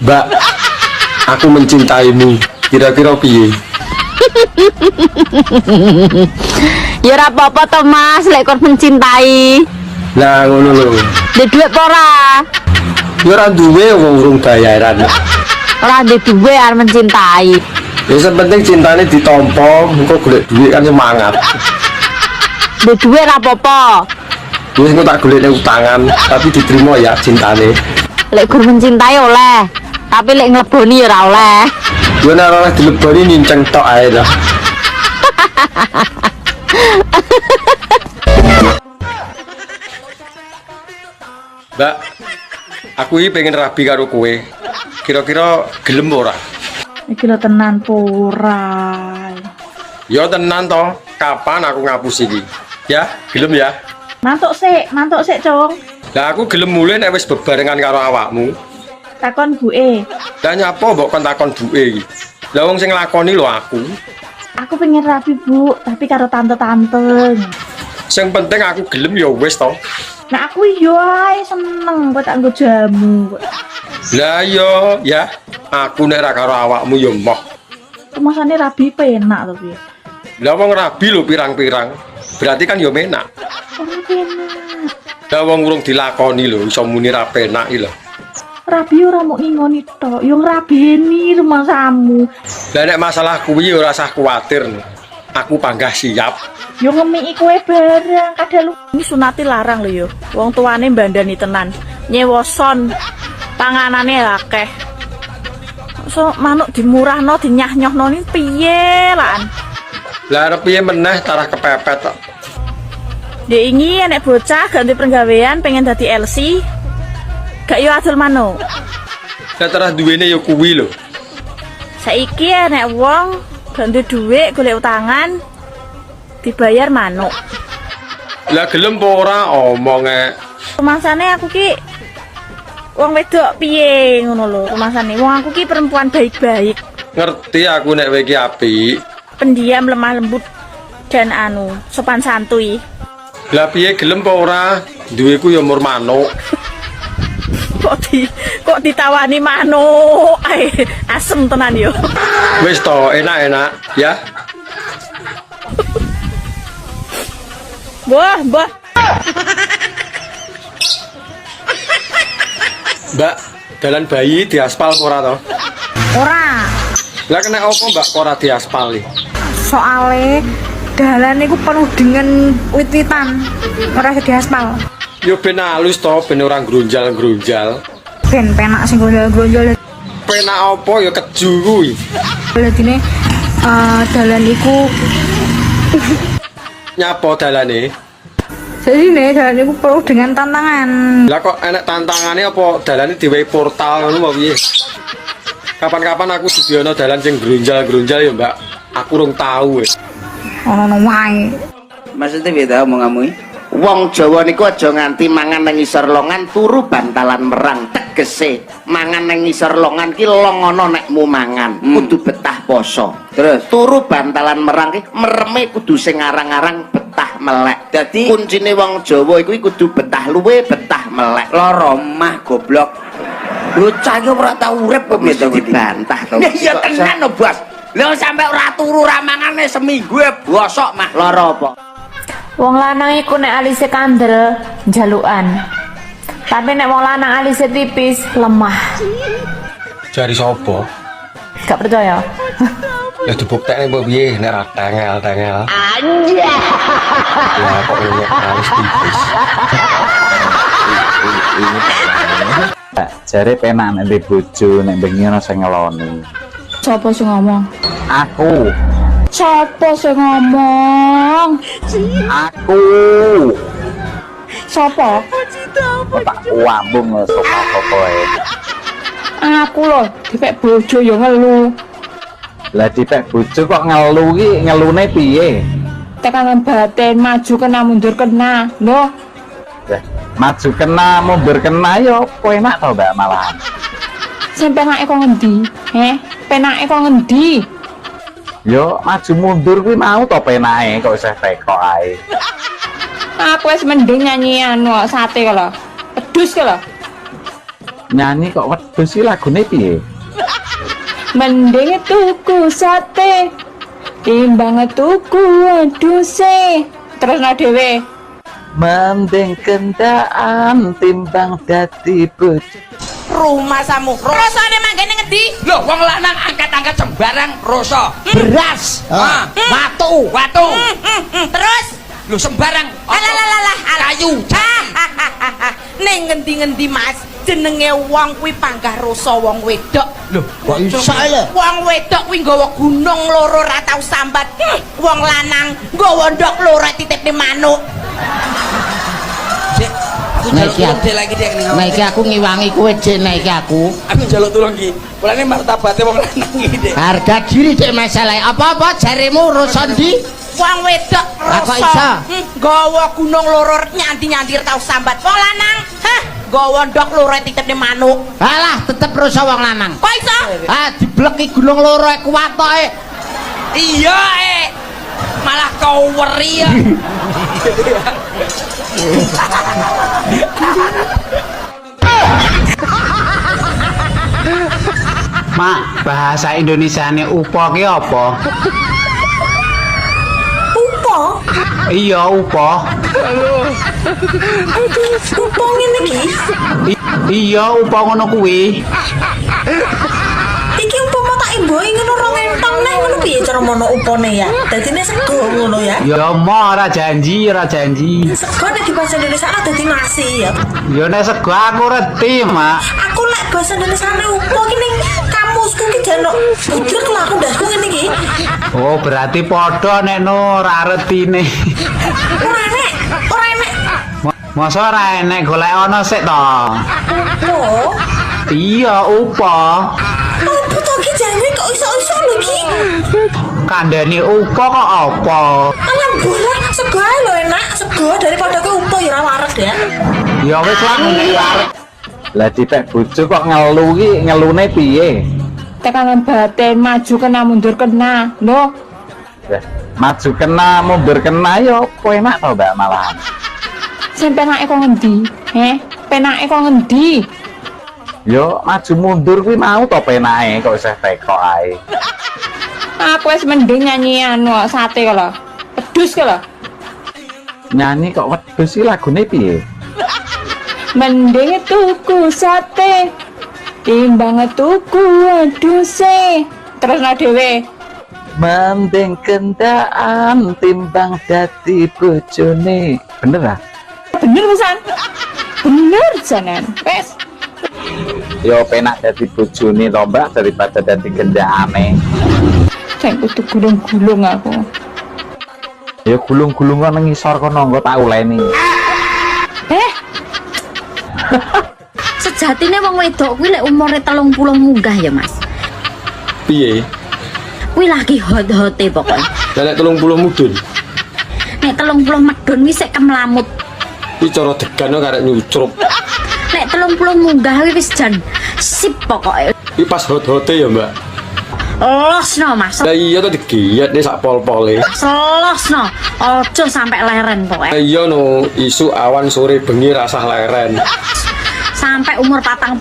Mbak, aku mencintaimu. Kira-kira piye? Ya ora apa-apa to Mas, lek kon mencintai. Lah ngono lho. Duwe duit apa ora? Ya ora duwe wong urung bayaran. Ora duwe duit arep mencintai. Ya sepenting cintane ditampa, engko golek duit kan semangat. Duwe duit ora apa-apa. Wis engko tak golekne utangan, tapi diterima ya cintane. Lek gur mencintai oleh, tapi lek ngleboni ya ora oleh. Yo nek ora dileboni ninceng tok ae lah. Mbak, aku iki pengen rabi karo kowe. Kira-kira gelem ora? Iki lho tenan pura. Ya tenan to. Kapan aku ngapus iki? Ya, gelem ya. Mantuk sik, Cung. Lah aku gelem mulih nek wis bebarengan karo awakmu. Takon buke. Lah nyapa mbok kon takon buke iki? Lah wong sing nglakoni lho aku. Aku pengen rapi, Bu, tapi karo tante-tante. Sing penting aku gelem ya wis to. Nah aku yo ae seneng kok tak nggo jamu. Lah yo ya, aku nek ra karo awakmu yo moh. Kemasane rabi penak to piye? Lah wong rabi lho pirang-pirang. Berarti kan yo menak. Ora penak. Lah wong urung dilakoni lho iso muni ra penak iki lho. Rabi ora mau ngingoni tok, yo ngrabeni rumahmu. Lah nek masalah kuwi ora usah kuwatir. Aku panggah siap. Yo ngemiki kowe barang, kadang lu ini sunati larang lho yo. Wong tuane mbandani tenan. Nyewoson panganane akeh. So manuk dimurahno dinyah-nyohno ni piye lan? Lah arep piye meneh tarah kepepet tok. Dek ingin nek bocah ganti penggawean pengen dadi LC. Gak yo adol manuk. Lah tarah duwene yo kuwi lho. Saiki nek wong ganti dhuwit golek utangan dibayar manuk. Lah gelem apa ora omonge. Rumasane aku ki wong wedok piye ngono lho rumasane. Wong aku ki perempuan baik-baik. Ngerti aku nek kowe iki apik. Pendiam, lemah lembut dan sopan santuy. Lah piye gelem apa ora? Duweku ya mur manuk. Kok ditawani manuk. Asem tenan yo. Wis to, enak-enak ya. Mbah. Mbak, dalan bayi diaspal ora to? Ora. Lah kena apa Mbak ora diaspal iki? Soale dalan niku penuh dengan wit-witan. Ora diaspal. Yo ben halus to, ben ora grunjal-grunjal. Ben penak sing grunjal. Penak apa ya keju kuwi. Dadine dalan iku nyapa dalane? Jadi dalan iku penuh dengan tantangan. Lah kok enek tantangane apa dalane diwehi portal ngono apa piye? Kapan-kapan aku didiono dalan sing grunjal-grunjal ya, Mbak. Aku urung tahu wis. Ono wae. Maksudnya beda omonganmu iki? Wong Jawa niku aja nganti mangan nang ngisor longan turu bantalan merang. Tegese mangan nang ngisor longan ki longono nekmu mangan. Kudu betah poso. Terus turu bantalan merang ki mereme kudu sing arang-arang betah melek. Dadi kuncine wong Jawa iku kudu betah luwe, betah melek. Loro mah goblok. Bocah iki ora tau urip kok mesti dibantah to. Ya tenan lho, Bos. Lha sampe ora turu ra mangane seminggu bosok mah lara apa? Wong lanang iku nek alise kandel jalukan. Tapi nek wong lanang alise tipis lemah. Jari sapa? Gak percaya? Ya dibuktekne mbok piye nek ra tengel. Anjay. Ya kok ini alis tipis. Jare penak nek ndek bojo nek bengi ana sing ngeloni. Sopo sing ngomong? Aku. Sopo sing ngomong? Aku. Sopo? Tak wambung sapa-sapae. Aku loh, dipek bojo ya ngelu. Lah dipek bojo kok ngelu ki ngelune piye? Tekanan batin maju kena mundur kena. Loh, Maju kena mundur kena yo kowe enak to Mbak malahan. sing penake kok ngendi? Penake kok ngendi? Yo maju mundur kuwi mau to penake kok isih tekok ae. Aku wis mending nyanyi anu sate kala. Pedus kala. Nyanyi kok wedhus iki lagune piye? Mending tuku sate timbang tuku wedhuse. Terus na dhewe. Mending kendaan timbang dadi bojo. Rumah samu. Rasane manggene ngendi? Loh, wong lanang angkat-angkat sembarang rasa. Beras, watu. Terus Loh, sembarang kayu. ning ngendi-ngendi Mas, jenenge wong kuwi panggah rasa wong wedok. Loh, kok iso lho? Wong wedok kuwi nggawa gunung loro ra tau sambat. Wong lanang nggawa ndok loro titipne manuk. Nah iki aku ngiwangi kowe Dik, nah iki aku. Aku njaluk tulung iki. Mulane martabate wong lanang iki, Dik. Harga diri Dik masalah. Apa-apa jarimu rusak ndi? Wong wedok Apa iso? rasa nggawa gunung loro nyanti-nyanti tau sambat. Wong lanang, nggawa ndok loro titipne manuk. Alah tetep rusak wong lanang. Kok iso? Dibleki gunung loro kuwatoke. Iya, malah kau weri ya. Mak, bahasa Indonesiane upo ki apa? Upo? Iya, upo. Upo ngene iki. Iya, upo ngono kuwi. Iki umpama tak imboi ngono rong entong neh ngono piye cara mono upone ya? Dadine sego ngono ya. Ya mau ora janji. Sego nek di bahasa Indonesia ana dadi nasi ya. Ya nek sego aku reti, Mak. Aku lek bahasa Indonesia ne upo ki ning kamusku ki jano budrek lah aku ndasku ngene iki. Oh, berarti padha nek no ora retine. Ora enek. Masa ora enek golek ana sik to. Upo? Iya, upo. Apa to ki jane kok iso-iso lho ki? Kandhane upo kok apa? Alah bola sego ae lho enak, sego daripada ke upo ya ora wareg ya. Ya wis lah ngene arep. Lah dipek bojo kok ngelu ki ngelune piye? Tekanan batin maju kena mundur kena. Loh, Maju kena mundur kena yo kowe enak to Mbak malahan. sing penake kok ngendi? Penake kok ngendi? Yo maju mundur kuwi mau to penake kok isih tekok ae. Aku wis mending nyanyi anu sate kala. Pedus kala. Nyanyi kok wedhus iki lagune piye? Mending tuku sate timbang tuku wedhuse. Terus na dhewe. Mending kendaan timbang dadi bojone. Bener ah? Bener pisan. Bener janan. Wes. Yo penak dadi bojone to Mbak daripada dadi gendakane. Sing kudu gulung-gulung aku. Ya gulung-gulungan nang ngisor kono engko tak uleni. Sejatine wong wedok kuwi lek umure 30 munggah ya Mas. Piye? Kuwi lagi hot-hote pokoknya. Lah nek 30 mudun. Nek 30 medun wis sik kemlamut. Iki cara degan kok arek nyucrup. Nek 30 munggah kuwi wis jan sip pokoke. Iki pas hot-hote ya, Mbak. Losno Mas. Lah iya to digiyet nih sak pol-pole. Selosno. Ojo sampe leren pokoke. Iya no, isu awan sore bengi rasah leren. Sampai umur 45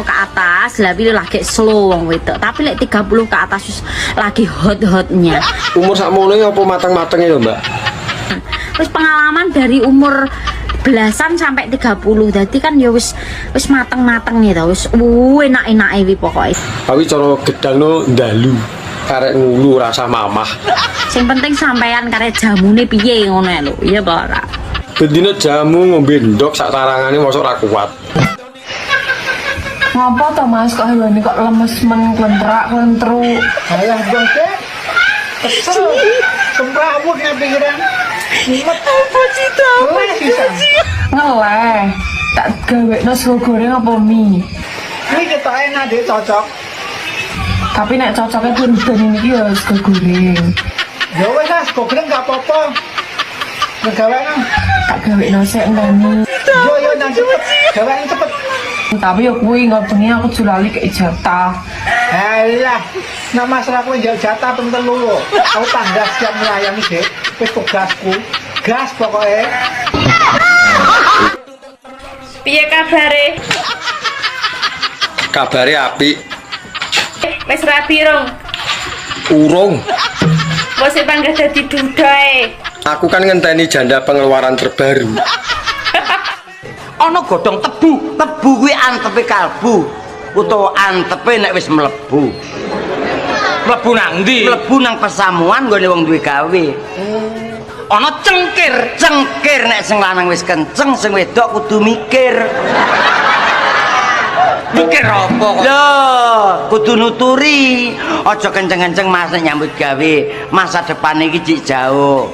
ke atas lah pilih lagi slow wong wedok. Tapi lek 30 ke atas lagi hot-hotnya. Umur sakmono apa mateng-matenge lho, Mbak? wis pengalaman dari umur belasan sampai 30. Dadi kan ya wis mateng-mateng ya to, wis enak-enake wi pokoke. Tapi cara gedangno ndalu. Karek ngulu rasa mamah. Sing penting sampean karek jamune piye ngono lho, iya apa ora? Bendina jamu ngombe ndok sak tarangane mosok ora kuat. Ngopo to Mas kok hewane kok lemes men klentrak-klentru. Alah bangke. Kesel. Kemrawut nek pikiran. Apa cita? Ngeleh. Tak gawekno sego goreng apa mie? Kuwi ketoke enak Dek, cocok. Tapi nek cocoknya ben iki ya sego goreng. Ya wis lah, sego goreng gak apa-apa. Ngegawekno. Tak gawekno sik ngene. Yo nang cepet. Gawekno cepet. Tapi ya kuwi bengi aku julali ke jatah. Alah, nek masalah kowe njak jatah ping 3 lho. Aku tanggas siap melayani, Dek. Wis tugasku. Gas pokoke. Piye kabare? Kabare apik. Wis rapi rong. Urung. Wes panggah dadi dudae. Aku kan ngenteni janda pengeluaran terbaru. Ana godhong tebu kuwi antepe kalbu utawa antepe nek wis mlebu. Mlebu nang ndi? Mlebu nang pesamuan nggone wong duwe gawe. Ana cengkir nek sing lanang wis kenceng sing wedok kudu mikir. Mikir apa kok? Lho, kudu nuturi. Aja kenceng-kenceng Mas nek nyambut gawe. Masa depan iki cik jauh.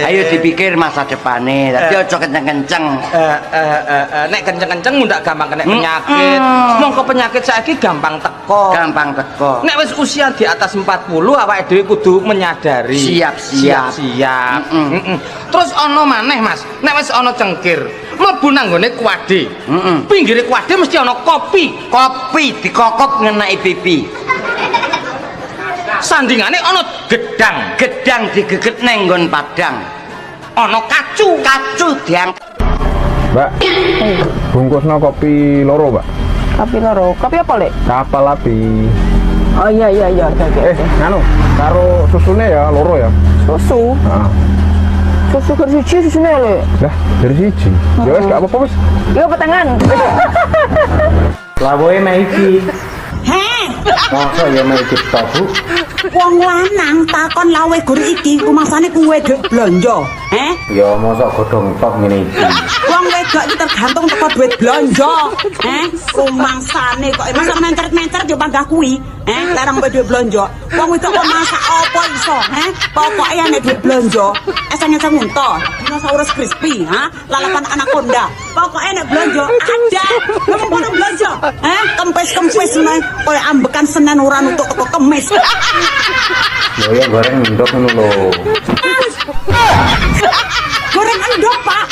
Ayo dipikir masa depane. Dadi aja kenceng-kenceng. Nek kenceng-kenceng ndak gampang kena penyakit. Mongko penyakit saiki gampang teko. Gampang teko. Nek wis usia di atas 40 awake dhewe kudu menyadari. Siap. Terus ana maneh Mas, nek wis ana cengkir, mlebu nang nggone kuwade. Pinggire kuwade mesti ana kopi dikokop ngenai pipi. Sandingane ana gedang digeget nang nggon padang. Ana kacu diangkat. Mbak, bungkusno kopi loro, Mbak. Kopi loro. Kopi apa, Lek? Kapal api. Oh iya. Nganu, karo susune ya loro ya. Susu. Heeh. Susu kerja susune Lek. Lah, dari siji. Ya wis gak apa-apa wis. Ya petangan. Lawoe maiki. Heh. Masa ya maiki tok, Bu? Wong lanang takon lawe gur iki kumasane kuwe dhek blonjo. Ya masa godhong tok ngene iki. Wong wedok iki tergantung teko duit blonjo. Kumangsane kok masa mencret-mencret yo panggah kuwi. Larang duit blonjo. Wong wedok kok masak apa iso, Pokoke nek duit blonjo, eseng-eseng unta, dinosaurus crispy, lalapan anaconda. Pokoke nek blonjo ada. Ngono blonjo. Kempes-kempes meneh koyo ambekan Senin ora nutuk teko Kemis. Lho ya goreng ndok ngono lho. Goreng endok, Pak.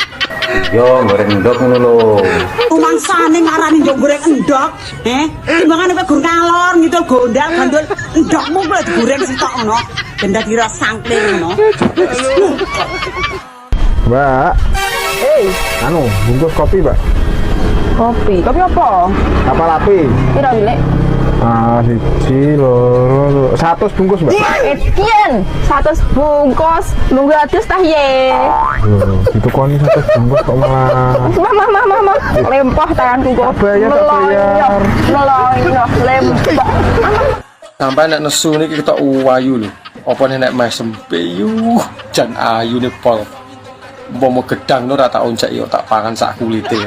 Yo goreng ndok ngono lho. Kumangsane ngarani ndok goreng endok, timbangane kowe gur ngalor ngidul gondal gandul endokmu kuwi digoreng sitok ngono, ben dadi ras sangkling ngono. Mbak. Anu, bungkus kopi, Mbak. Kopi apa? Kapal api. Piro, Lek? Siji, loro, 100 bungkus, Mbak. Etienne, 100 bungkus. Nunggu adus tah ye. Itu kon 100 bungkus kok malah. Mama. Lempah tanganku kok. Bayar. Ngeloyo, lempah. Sampai nek nesu niki kita uwayu lho. Apa nek mesem peyu jan ayune pol. Umpama gedang ora tak oncek yo tak pangan sak kulite.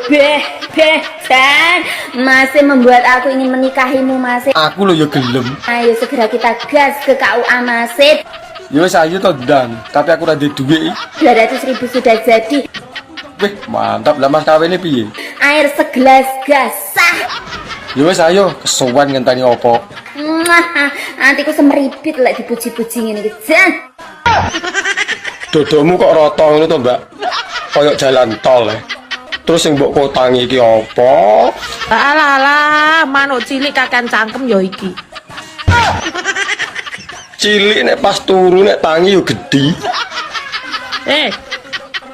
Dan masih membuat aku ingin menikahimu masih. Aku lho ya gelem. Ayo segera kita gas ke KUA masih. Ya wis ayo to ndang, tapi aku ora duwe dhuwit. 200.000 sudah jadi. Wih, mantap. Lah mas kawene piye? Air segelas gas sah. Ya wis ayo, kesuwen ngenteni opo? Antiku semeripit lek dipuji-puji ngene iki. Jan. Dodokmu kok rata ngono to, Mbak? Kayak jalan tol. Terus yang mbok kotangi iki apa? Alah, manuk cilik kakan cangkem ya iki. Cilik nek pas turu nek tangi yo gedhi.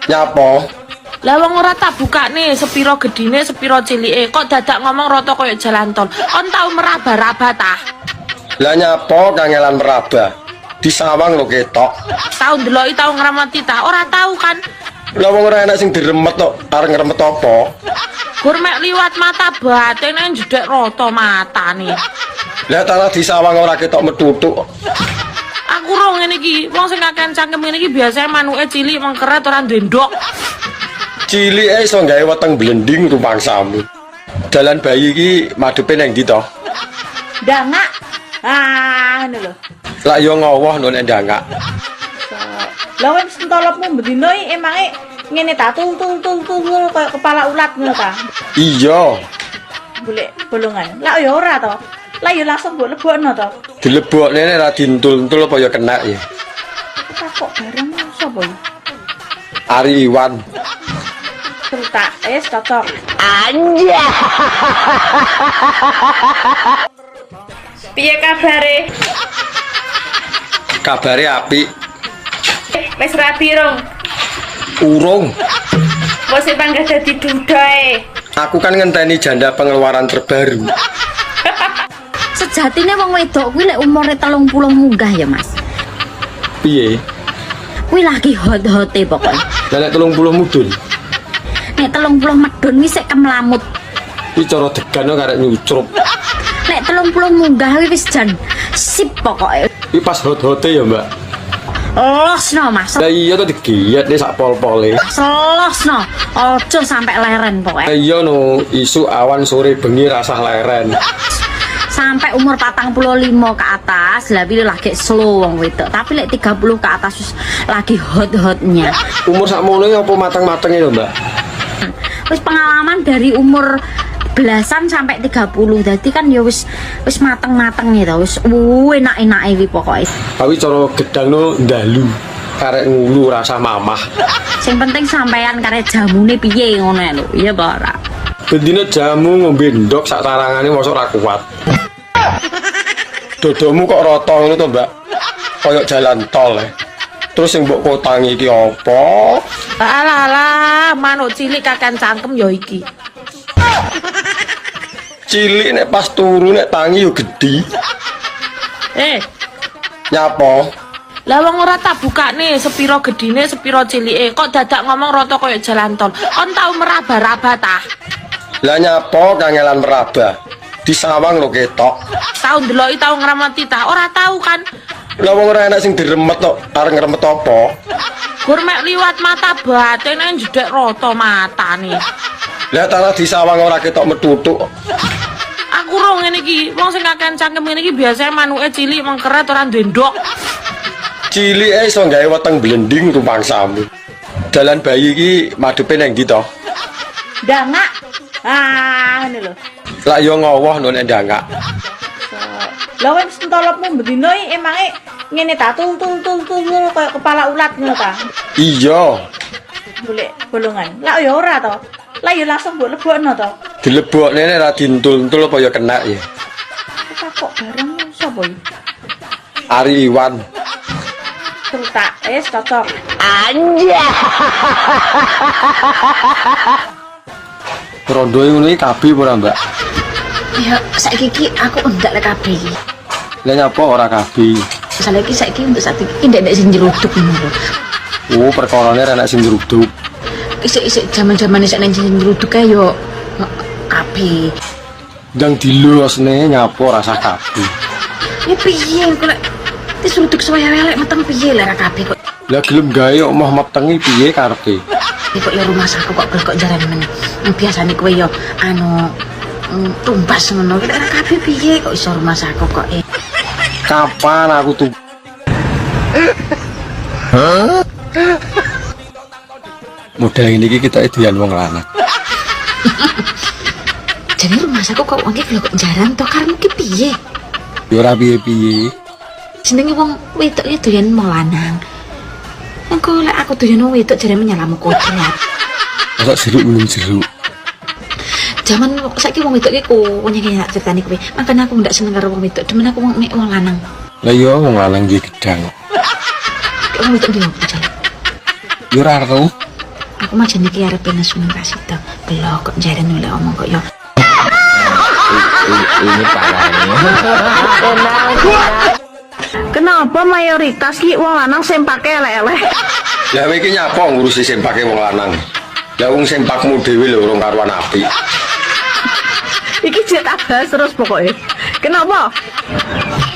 Nyapa? Lah wong ora tak bukane sepiro gedine, sepiro cilike, kok dadak ngomong rata kaya jalan tol. Kon tau meraba-raba ta? Lah nyapa kangelan meraba? di sawang lho ketok. Tau ndeloki tau ngramati ta? Ora tau kan? Lah wong ora enak sing diremet kok, arep ngremet apa? Gur mek liwat mata batin nang jedek rata matane. Lah tanah di sawang ora ketok metutuk. Aku ro ngene iki, wong sing kakean cangkem ngene iki biasane manuke cilik mengkeret ora duwe ndok. Cilike iso gawe weteng blending rumangsamu. Dalan bayi iki madhepe nang ndi to? Ndangak. Ah, ngono lho. Lah yo ngowoh nek ndangak. Lah wis entolopmu bendino iki emange ngene ta tung kaya kepala ulat ngono ta. Iya. Golek bolongan. Lah ya ora to. Lah ya langsung mbok lebokno to. Dilebokne nek ra dintul-entul apa ya kena ya. Kok bareng sapa iki? Ari Iwan. Cerita cocok. Anja. Piye kabare? Kabare apik. Wis rapi rong. Urung. Wis panggah dadi dudae. Aku kan ngenteni janda pengeluaran terbaru. Sejatine wong wedok kuwi lek umure 30 munggah ya, Mas. Piye? Kuwi lagi hot-hote pokoknya. Lah nek 30 mudun. Nek 30 medun wis sik kemlamut. Iki cara degan kok arek nyucrup. Nek 30 munggah kuwi wis jan sip pokoke. Iki pas hot-hote ya, Mbak. Losno, Mas. Lah iya to digiyet nek sak pol-pole. Selosno. Ojo sampai leren Lah pokoknya. iya no, isu awan sore bengi rasah leren. Sampai umur 45 ke atas lah pilih lagi slow wong wedok. Tapi lek 30 ke atas wis lagi hot-hotnya. Umur sakmono apa mateng-matenge ya, Mbak? Wis pengalaman dari umur belasan sampai 30. Jadi kan ya wis mateng-mateng gitu. Wis enak-enake kuwi pokoke. Tapi cara gedangno ndalu. Karek ngulu rasa mamah. Sing penting sampean karek jamune piye ngono lho. Iya apa ora? Bendina jamu ngombe ndok sak tarangane mosok ora kuat. Dodomu kok rata ngono to, Mbak? Kayak jalan tol. Terus sing mbok kotangi iki apa? Alah, manuk cilik kakan cangkem ya iki. Cilik nek pas turu nek tangi yo gedhi. Nyapa? Lah wong ora tak bukane sepiro gedine sepiro cilike kok dadak ngomong rata kaya jalan tol. Kon tau meraba-raba ta? Lah nyapa kangelan meraba? Di sawang lho ketok. Tau ndeloki tau ngramati ta? Ora tau kan? Lah wong ora enak sing diremet kok, arep ngremet apa? Gur mek liwat mata batin nang jedek rata matane. Lah tanah di sawang ora ketok metutuk. Aku ro ngene iki, wong sing kakean cangkem ngene iki biasane manuke cilik mengkeret ora duwe ndok. Cilike iso gawe weteng blending rumangsamu. Dalan bayi iki madhepe nang ndi to? Ndangak. Ah, ngono lho. Lah yo ngowoh nek ndangak. Lah wis entolopmu bendino iki emange ngene ta tung kaya kepala ulat ngono ta. Iya. Golek bolongan. Lah ya ora to. Lah ya langsung mbok lebokno to. Dilebokne nek ra dintul-entul apa ya kena ya. Kok bareng sapa iki? Ari Iwan. Cerita cocok. Anja. Rondo ngono iki kabeh ora, Mbak? Ya saiki iki aku enggak lek kabeh iki. Lah nyapa ora kabeh? Saiki untuk saat iki ndek sing nyeruduk ngono lho. Oh, perkarane enak sing nyeruduk. Isik jaman-jaman isik nang sing nyeruduk kae yo kabeh. Ndang dilosne nyapa rasa kabeh. Ya piye kok lek diseruduk suwe elek meteng piye lek kabeh kok. Lah gelem gawe omah metengi piye karepe? Kok ya rumah saku kok kok jaran men. Biasane kowe yo tumbas ngono. Lek kabeh piye kok iso rumah saku kok Kapan aku tuh? Modal ini kita edian wong lanang. Jadi rumah saku kok wong iki kok jaran to karemu ki piye? Ya ora piye-piye. Jenenge wong wedok iki doyan wong lanang. Engko lek aku doyan wong wedok jare menyalamu kodrat. Masa jeruk minum jeruk. Zaman saiki wong wedok iki kowe nyek ceritani kowe. Makane aku ndak seneng karo wong wedok, demen aku nek wong lanang. Lah iya wong lanang iki gedang. Wong wedok ndi opo jane? Ya ora tau. Aku mah jane iki arep nesu nang kasih to. Belok kok jare noleh omong kok yo. Ini parah ini. Kenapa mayoritas ki wong lanang sempake elek-elek? Lah kowe iki nyapa ngurusi sempake wong lanang? Lah wong sempakmu dhewe lho urung karuan apik. Iki jet abas terus pokoknya. Kenapa?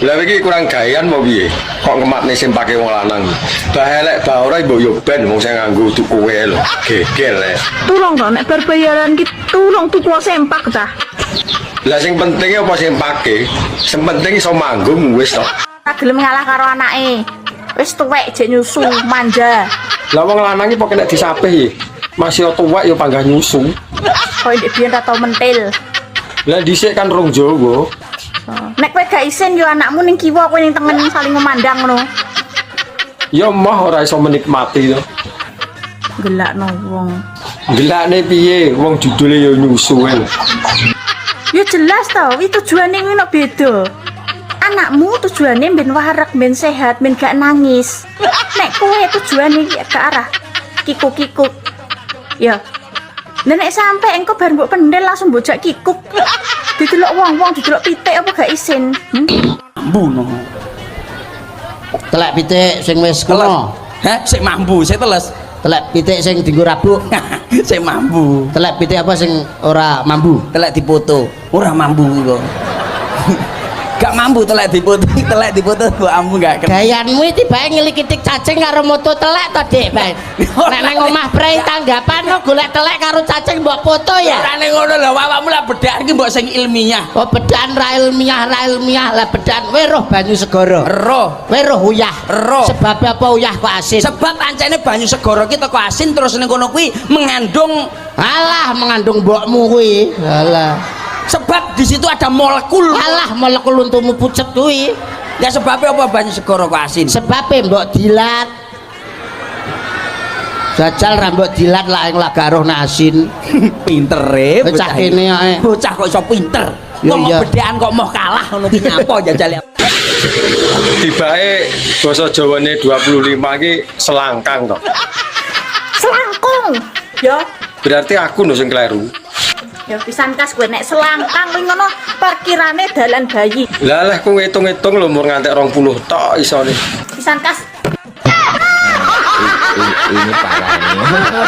Lah iki kurang gawean apa piye? Kok ngematne sempake wong lanang? Bah elek bah ora mbok yo ben wong sing nganggo tuku kowe lho. Gegel ya. Tulung to nek berbayaran ki tulung tuku sempak ta. Lah sing penting apa sempake? Sing penting iso manggung wis to. Ora gelem ngalah karo anake. Wis tuwek jek nyusu manja. Lah wong lanang iki pokoke nek disapih masih tuwek yo panggah nyusu. Kok ndek biyen ta tau mentil. Lah dhisik kan rong Jawa. Nek kowe gak isin yo anakmu ning kiwa kowe ning tengen saling memandang ngono. Ya mah ora iso menikmati to. Gelakno wong. Gelakne piye? Wong judule yo nyusu wae. Ya jelas to, iki tujuane kuwi nek beda. Anakmu tujuane ben warak, ben sehat, ben gak nangis. Nek kowe tujuane ke arah kikuk-kikuk. Ya. Nek sampe engko bar mbok pendel langsung bojak kikuk. Didelok wong-wong, didelok pitik apa gak isin. Mbuh. Telek pitik sing wis kena. Heh, sik mambu, sik teles. Telek pitik sing dienggo rabuk. Sik mambu. Telek pitik apa sing ora mambu? Telek dipoto. Ora mambu kok. Gak mambu telek dipoto mbok ambu gak kena. Gayanmu iki tibake ngilikitik cacing karo moto telek to, Dik, Pak. Nek nang omah prei tanggapan no golek telek karo cacing mbok foto ya. Ora ning ngono lho, awakmu lah bedak iki mbok sing ilmiah. Oh, bedan ra ilmiah lah bedan. Kowe roh banyu segara. Roh. Kowe roh uyah. Roh. Sebab apa uyah kok asin? Sebab ancene banyu segara ki teko asin terus ning kono kuwi mengandung mengandung mbokmu kuwi. Alah. Sebab di situ ada molekul. Alah, molekul untumu pucet kuwi. Ya sebabnya apa banyu segara kok asin? Sebabnya mbok dilat. Jajal rambut dilat lah yang laga roh asin. Pinter bocah kene ae. Bocah kok iso pinter. Ngomong bedean kok mau kalah ngono ki nyapa jajal. Tibae basa Jawane 25 iki selangkang to. Selangkung. Ya. Berarti aku no sing kleru. Ya pisan kas gue nek selangkang kuwi ngono parkirane dalan bayi. Lah leh ku ngitung-ngitung lho mur ngantek 20 tok isone. Pisan kas. Ini parahnya.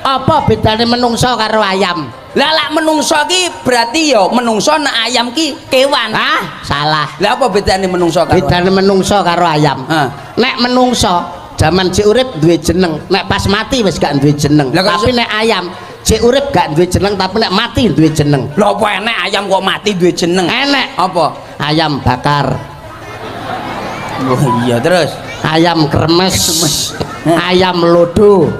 Apa bedane menungso karo ayam? Lah lak menungso ki berarti ya menungso nek ayam ki kewan. Ah, salah. Lah apa bedane menungso karo? Bedane menungso karo ayam. Nek menungso zaman si urip duwe jeneng, nek pas mati wis gak duwe jeneng. Tapi nek ayam si urip gak duwe jeneng tapi nek mati duwe jeneng. Lho apa enek ayam kok mati duwe jeneng? Enek. Apa? Ayam bakar. Oh iya terus. Ayam kremes. Ayam lodo.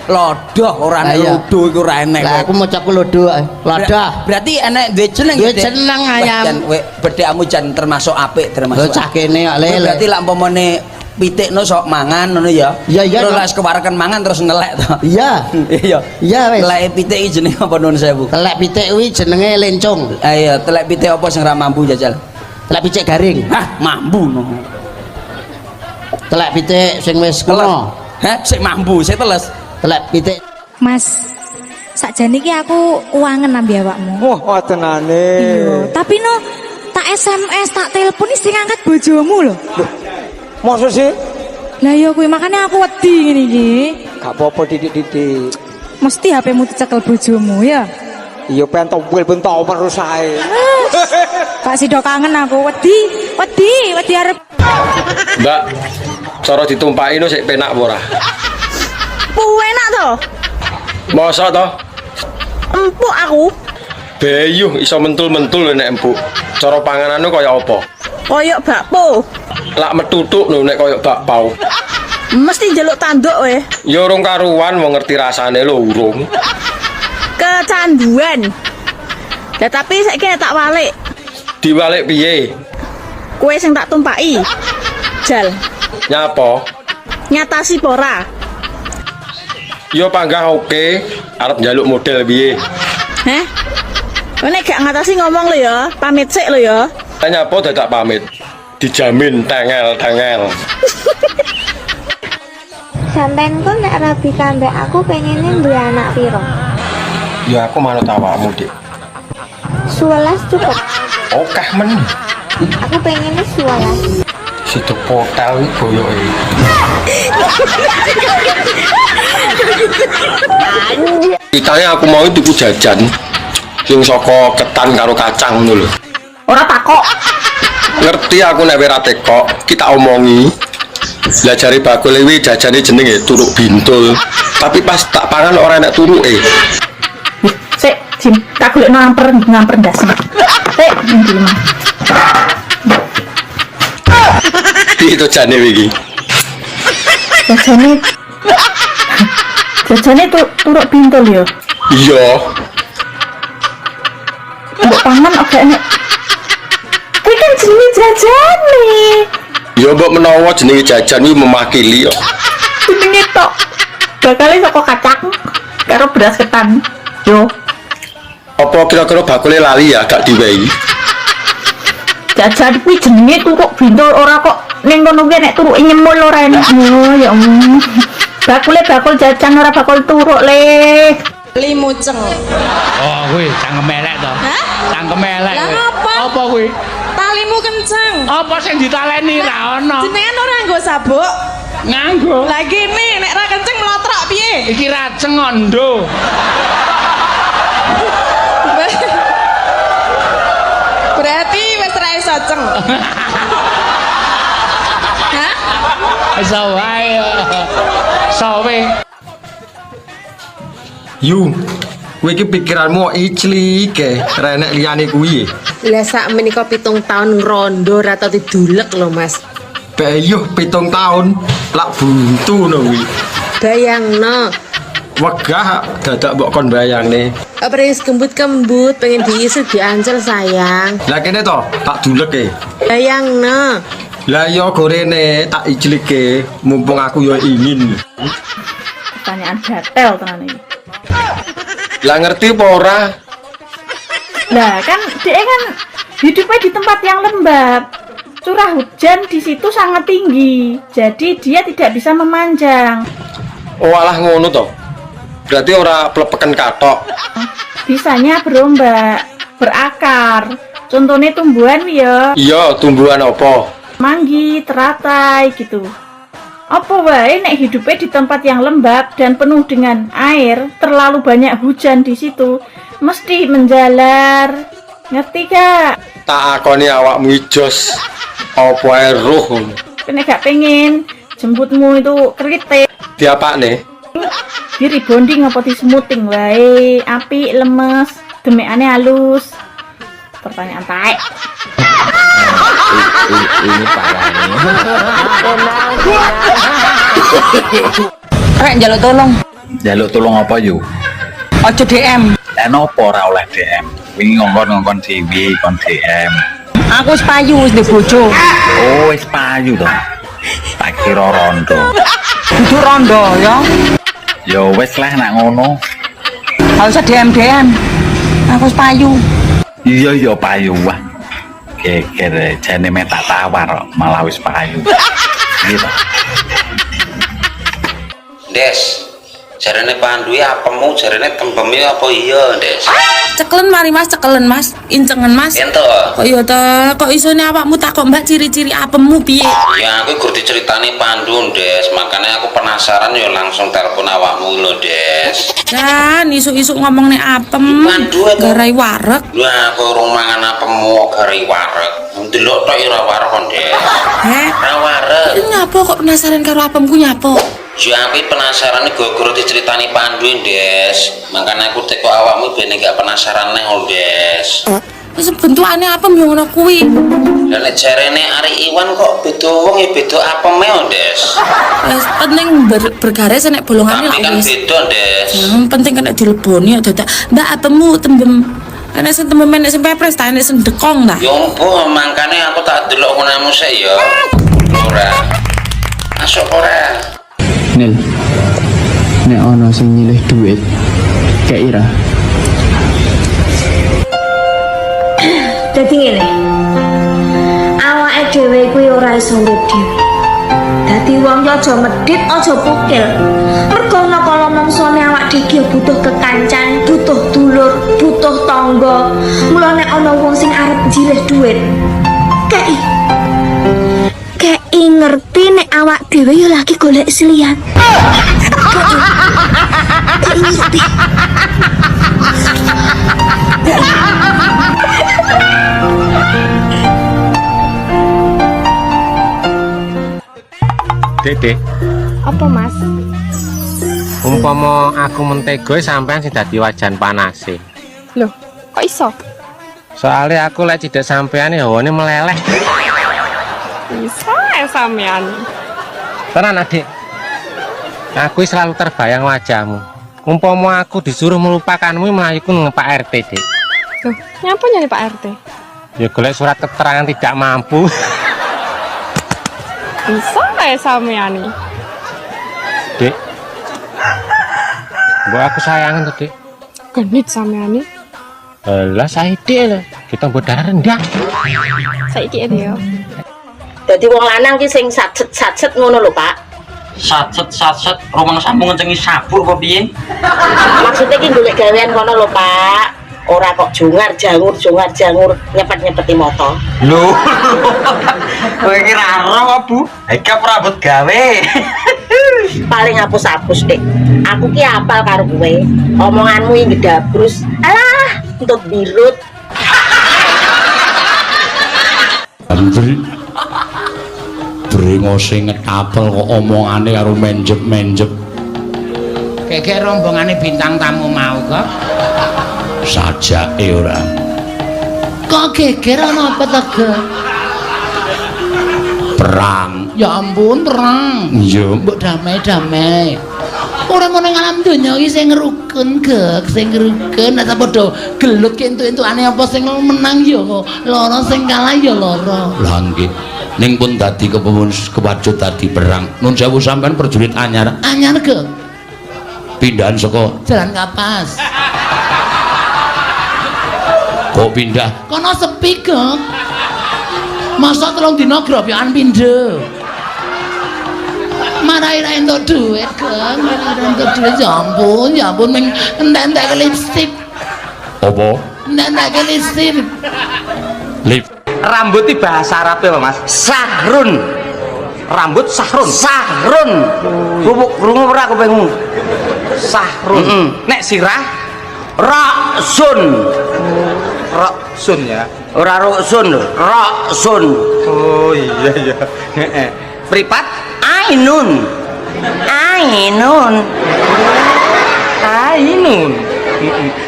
Lodoh ora lodo iku ora enek. Lah aku maca lodo. Lodoh. Berarti enek duwe jeneng. Duwe jeneng ayam. Bedhekmu jan termasuk apik termasuk. Cah kene kok lele. Berarti lak umpamane pitikno sok mangan ngono ya. Iya iya. Terus kewareken mangan terus nelek to. Iya. Iya. Iya wis. Telek pitik iki jenenge apa nuwun sewu? Telek pitik kuwi jenenge lencung. Ah iya, telek pitik apa sing ra mampu jajal? Telek pitik garing. Hah, mampu no. Telek pitik sing wis kena. Hah, sik mampu, sik teles. Telek pitik. Mas, sakjane iki aku uangen ambi awakmu. Wah, tenane. Iya, tapi no tak SMS, tak telepon sing ngangkat bojomu lho. Maksud sih? Lah ya kuwi makanya aku wedi ngene iki. Gak apa-apa didik-didik. Mesti HP-mu dicekel bojomu ya. Iya pengen tompel ben tau terus ae. Kak Sido kangen aku wedi arep. Mbak, cara ditumpaki no sik penak apa ora? Enak to? Masa to? Empuk aku. Bayuh iso mentul-mentul nek empuk. Cara panganane kaya apa? Koyok bakpo. Lak metutuk lho nek koyok bakpao. Mesti njaluk tanduk we. Ya urung karuan mau ngerti rasane lho urung. Kecanduan. Lah tapi saiki tak walik. Diwalik piye? Kue sing tak tumpaki. Jal. Nyapa? Nyatasi pora. Yo panggah oke, arep njaluk model piye? Heh? Nek gak ngatasi ngomong lho ya, pamit sik lho ya. Nyapa dadak pamit? Dijamin tengel-tengel. Sampeyan kok nek rabi kambek aku pengennya duwe anak piro? Ya aku manut awakmu, Dik. 11 cukup. Okeh men. Aku pengennya sekolah. Situ potel iki boyoke. Ditanya aku mau tuku jajan sing saka ketan karo kacang ngono lho. Ora takok. Ngerti aku nek ora teko, kita omongi. Lah jare bakul iki jajane jenenge turuk bintul. Tapi pas tak pangan ora enak turuke. Sik, Jim, tak golek ngamper ndasnya. Sik, ndi mah. Itu jane iki. Jajane turuk bintul ya. Iya. Mbok pangan oke enek. Kuwi kan jenenge jajane. Ya mbok menawa jenenge jajan iki memakili kok. Jenenge tok. Bakale saka kacang karo beras ketan. Yo. Apa kira-kira bakule lali ya gak diwehi? Jajan kuwi jenenge turuk bintul ora kok ning kono kuwi nek turuke nyemul ora enak. Oh ya bakul jajan ora bakul turuk le. Limuceng. Oh, kuwi cangkem elek to. Hah? Cangkem elek. Lah apa? Apa kuwi? Talimu kenceng. Apa sing ditaleni ra ono? Jenengan ora nggo sabuk? Nganggo. Lah gini, nek ra kenceng mlotrok piye? Iki raceng ondo. Berarti wis ra iso ceng. Hah? Iso wae. Sawe. Yu, kowe iki pikiranmu iclik ra enek liyane kuwi. Lah sak menika 7 tahun rondo ra tau didulek lho Mas. Bayuh 7 tahun lak buntu ngono kuwi. Bayangno. Wegah dadak mbok kon bayangne. Apa wis kembut-kembut pengen diisi diancel sayang. Lah kene to, tak duleke. Bayangno. Lah yo gorene tak iclike mumpung aku yo ingin. Pertanyaan gatel tenan iki. Lah ngerti apa ora? Lah kan dia kan hidupnya di tempat yang lembab. Curah hujan di situ sangat tinggi. Jadi dia tidak bisa memanjang. Oh alah ngono to. Berarti ora plepeken katok. Bisanya berombak, berakar. Contohnya tumbuhan ya. Iya, tumbuhan apa? Manggi, teratai gitu. Apa wae nek hidupnya di tempat yang lembab dan penuh dengan air, terlalu banyak hujan di situ, mesti menjalar. Ngerti gak? Tak akoni awakmu ijos. Apa ae roh. Nek gak pengen jemputmu itu kritik. Diapakne? Di rebonding apa di smoothing wae, apik, lemes, demekane halus. Pertanyaan taek. Ini parah Rek njaluk tolong. Jaluk tolong apa yu? Ojo DM. Enopo ora oleh DM. Wingi ngongkon dhewe kon DM. Aku wis payu wis ndek bojo. Oh, wis payu to. Tak kira rondo. Dudu rondo ya. Ya wis lah nak ngono. Gak usah DM. Aku wis payu. Iya payu wah. Geger jane metak tawar malah wis payu. Gitu. Des, jarene Pandu apemu, jarene tembeme apa iya, Des? Cekelen mari Mas, cekelen Mas, incengen Mas. Ento. Kok iya ta, kok isone awakmu takok Mbak ciri-ciri apemmu piye? Ya aku gur diceritani Pandu, Des. Makanya aku penasaran ya langsung telepon awakmu lho, Des. Dan isuk-isuk ngomong nek apem. Garai wareg. Lah aku urung mangan apemu garai wareg. Ndelok tok ora wareg kon, Des. Ora wareg. Nyapa kok penasaran karo apemku nyapa? Ya aku penasaran gara-gara diceritani Pandu, Des. Makanya aku teko awakmu ben gak penasaran neh, Des. Wis bentukane apem yo ngono kuwi. Lah nek jarene Ari Iwan kok beda wong ya beda apeme, Des. Wis penting bergaris nek bolongane Tapi kan beda, Des. Yang penting kena dileboni dadak Mbak apemmu tembem. Kan sing tembem nek sing pepres ta nek sing dekong ta. Ya mbuh makane aku tak delok ngono sik ya. Ora. Masuk ora. Nil, nek ono sing nyilih duit, kayak ira. Dadi ngene. Awake dhewe kuwi ora iso urip dhewe. Dadi wong yo aja medhit, aja pukil. Mergo ana kala mangsane awak dhewe butuh kekancan, butuh dulur, butuh tangga. Mula nek ana wong sing arep njilih duit, Kei ngerti nek awak dhewe yo lagi golek selian. Kei ngerti. Dek, Apa mas? umpama aku mentego sampean sing dadi wajan panase. Loh, kok iso? Soalnya aku lek tidak sampean hawane meleleh. Bisa ya sampean. Tenan adik. Aku selalu terbayang wajahmu. Umpama aku disuruh melupakanmu melayuku nang Pak RT, Dik. Loh, nyapa nyari Pak RT? Ya golek surat keterangan tidak mampu. Bisa ya sampean nih? Dik. Mbak aku sayangin tuh, Dik. Genit sampean nih. Lah Saiki lho, kita mbok darah rendah. Saiki ya. Dadi wong lanang ki sing satset ngono lho, Pak. Satset rumang sambung ngencengi sabuk kok piye? Maksudnya ki golek gawean kono lho, Pak. Ora kok jungar jangur nyepet-nyepeti moto. Lho. Kowe iki ra ero apa, Bu? Eka prabot gawe. Paling hapus-hapus, Dik. Aku ki apal karo kowe. Omonganmu iki gedabrus. Alah, untuk birut. Andri brengose ngetapel kok omongane karo menjep-menjep. Keke rombongane bintang tamu mau kok. Sajake ora. Kok geger ana apa tega? Perang. Ya ampun, perang. Iya, mbok damai-damai. Ora ngono ing alam donya iki sing rukun, Gek, sing rukun nek padha gelut entuk-entukane apa sing menang ya lara, sing kalah ya lara. Lah nggih. Ning pun dadi kewacut dadi perang. Nun sewu sampean prajurit anyar. Anyar, Gek. Pindahan saka Jalan Kapas. kok pindah. Kono sepi, Gek. Masa 3 dina grobokan pindho. Marai ra entuk dhuwit, Gek. Marai ra entuk dhuwit, ya ampun ming entek-entek lipstik. Apa? Entek-entek lipstik. Lip. Rambut di bahasa Arab ya, Mas? Sahrun. Rambut sahrun. Sahrun. Krungu ora kupingmu? Sahrun. Nek sirah raksun. Raksun ya. Ora ruksun lho, raksun. Oh iya. Heeh. Pripat Ainun.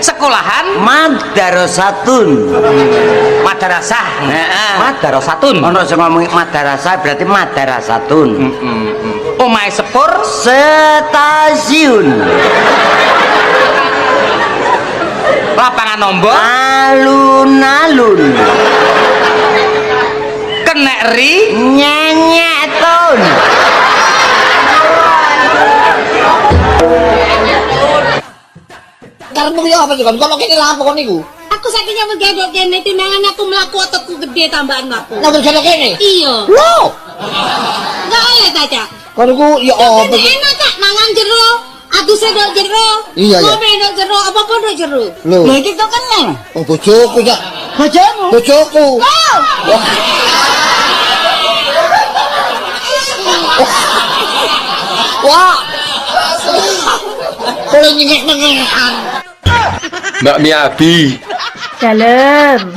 sekolahan Madrasatun. madrasah. Madrasatun. Ono sing ngomong madrasah berarti madrasatun. Omahe sepur Stasiun. lapangan nombor Alun-alun. kenek ri Nyenyetun. Karepmu yo apa sih kon? Kono kene lha apa kon niku? Aku saiki nyambut gawe kene timbangan aku mlaku otakku gede tambahan aku. Nyambut gawe kene? Iya. Lho. Enggak oleh taca. Kon niku yo apa sih? Enak tak mangan jero. Aku sedok jero. Iya, iya. Ngombe ndok jero, apa pun ndok jero. Lho. Lha iki kok kenal. Oh bojoku ya. Bojomu? Bojoku. Wah. Boleh nyengek-nyengekan. Mbak Miabi. Dalem.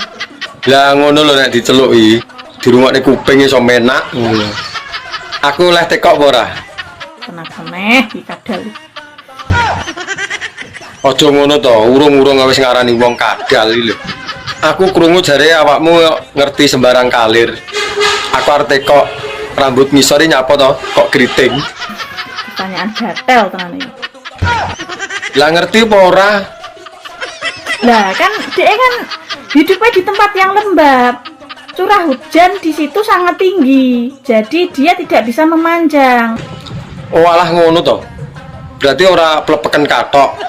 Lah ngono lho nek diceluki, dirungokne kuping iso menak ngono. Aku oleh tekok apa ora? Keneh iki kadal. Aja ngono to, urung-urung wis ngarani wong kadal iki lho. Aku krungu jare awakmu ngerti sembarang kalir. Aku arep tekok rambut ngisor nyapa to, kok keriting. Pertanyaan gatel tenan iki. Lah ngerti apa ora? Lah kan dia kan hidupnya di tempat yang lembab. Curah hujan di situ sangat tinggi. Jadi dia tidak bisa memanjang. Oh alah ngono to. Berarti ora plepeken katok.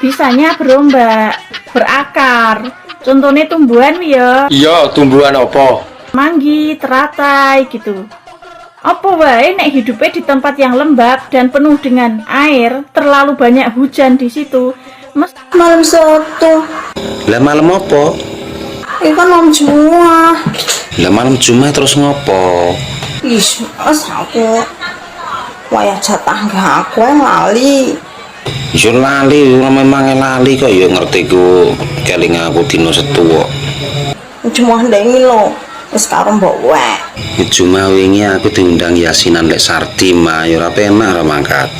Bisanya berombak, berakar. Contohnya tumbuhan ya. Iya, tumbuhan apa? Manggi, teratai gitu. Apa wae nek hidupnya di tempat yang lembab dan penuh dengan air, terlalu banyak hujan di situ. Malam Sabtu. Lah malam apa? Ini kan malam Jumat. Lah malam Jumat terus ngopo? Ih, mas aku wayah jatah aku yang lali. Yo lali, ora memang lali kok ya ngerti ku keling aku dino Setu kok. Cuma ndengi lo. Wis karo mbok wek. Cuma wingi aku diundang yasinan lek Sardi mah ya ora penak ora mangkat.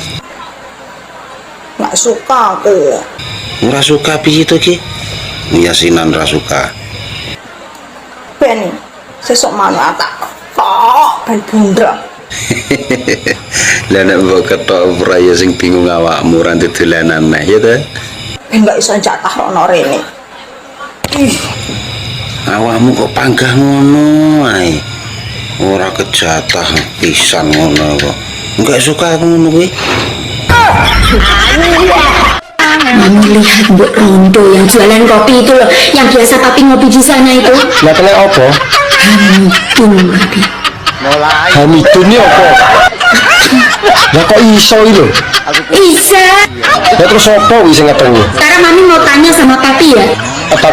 Nggak suka aku. Ora suka piye to ki? Yasinan ora suka. Ben sesuk manuk tak kok ben bundra. Lah nek mbok ketok ora ya sing bingung awakmu ora dolanan neh ya to. Ben nggak iso jatah rono rene. Ih, Awakmu kok panggah ngono ae. Ora kejatah pisan ngono kok. Enggak suka aku ngono kuwi. Mami lihat Mbok Rondo yang jualan kopi itu loh, yang biasa papi ngopi di sana itu. Lah kene apa? Hamidun papi. Hamidun ini apa? Lah kok iso iki lho? Isa. Lah terus apa wis sing ngetengi? Sekarang mami mau tanya sama papi ya. Apa?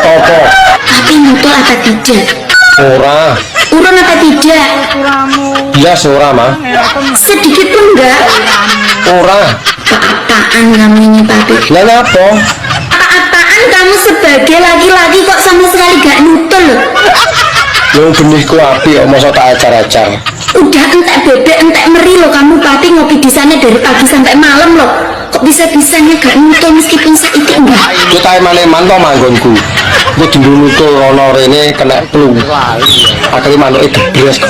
Papi nyutul apa tidak? Ora. Urun apa tidak? Bias ora, Mah. Sedikit pun enggak. Ora. Apa-apaan kamu ini papi? Lah apa? Apa-apaan kamu sebagai laki-laki kok sama sekali gak nutul loh. Yang benihku api kok masa tak acar-acar. Udah entek bebek entek meri loh kamu papi ngopi di sana dari pagi sampai malam loh. Kok bisa-bisanya gak nutul meskipun saiki enggak? Yo tak eman-eman to manggonku. Engko dinutul rono rene kena flu. Akhirnya manuke gebres.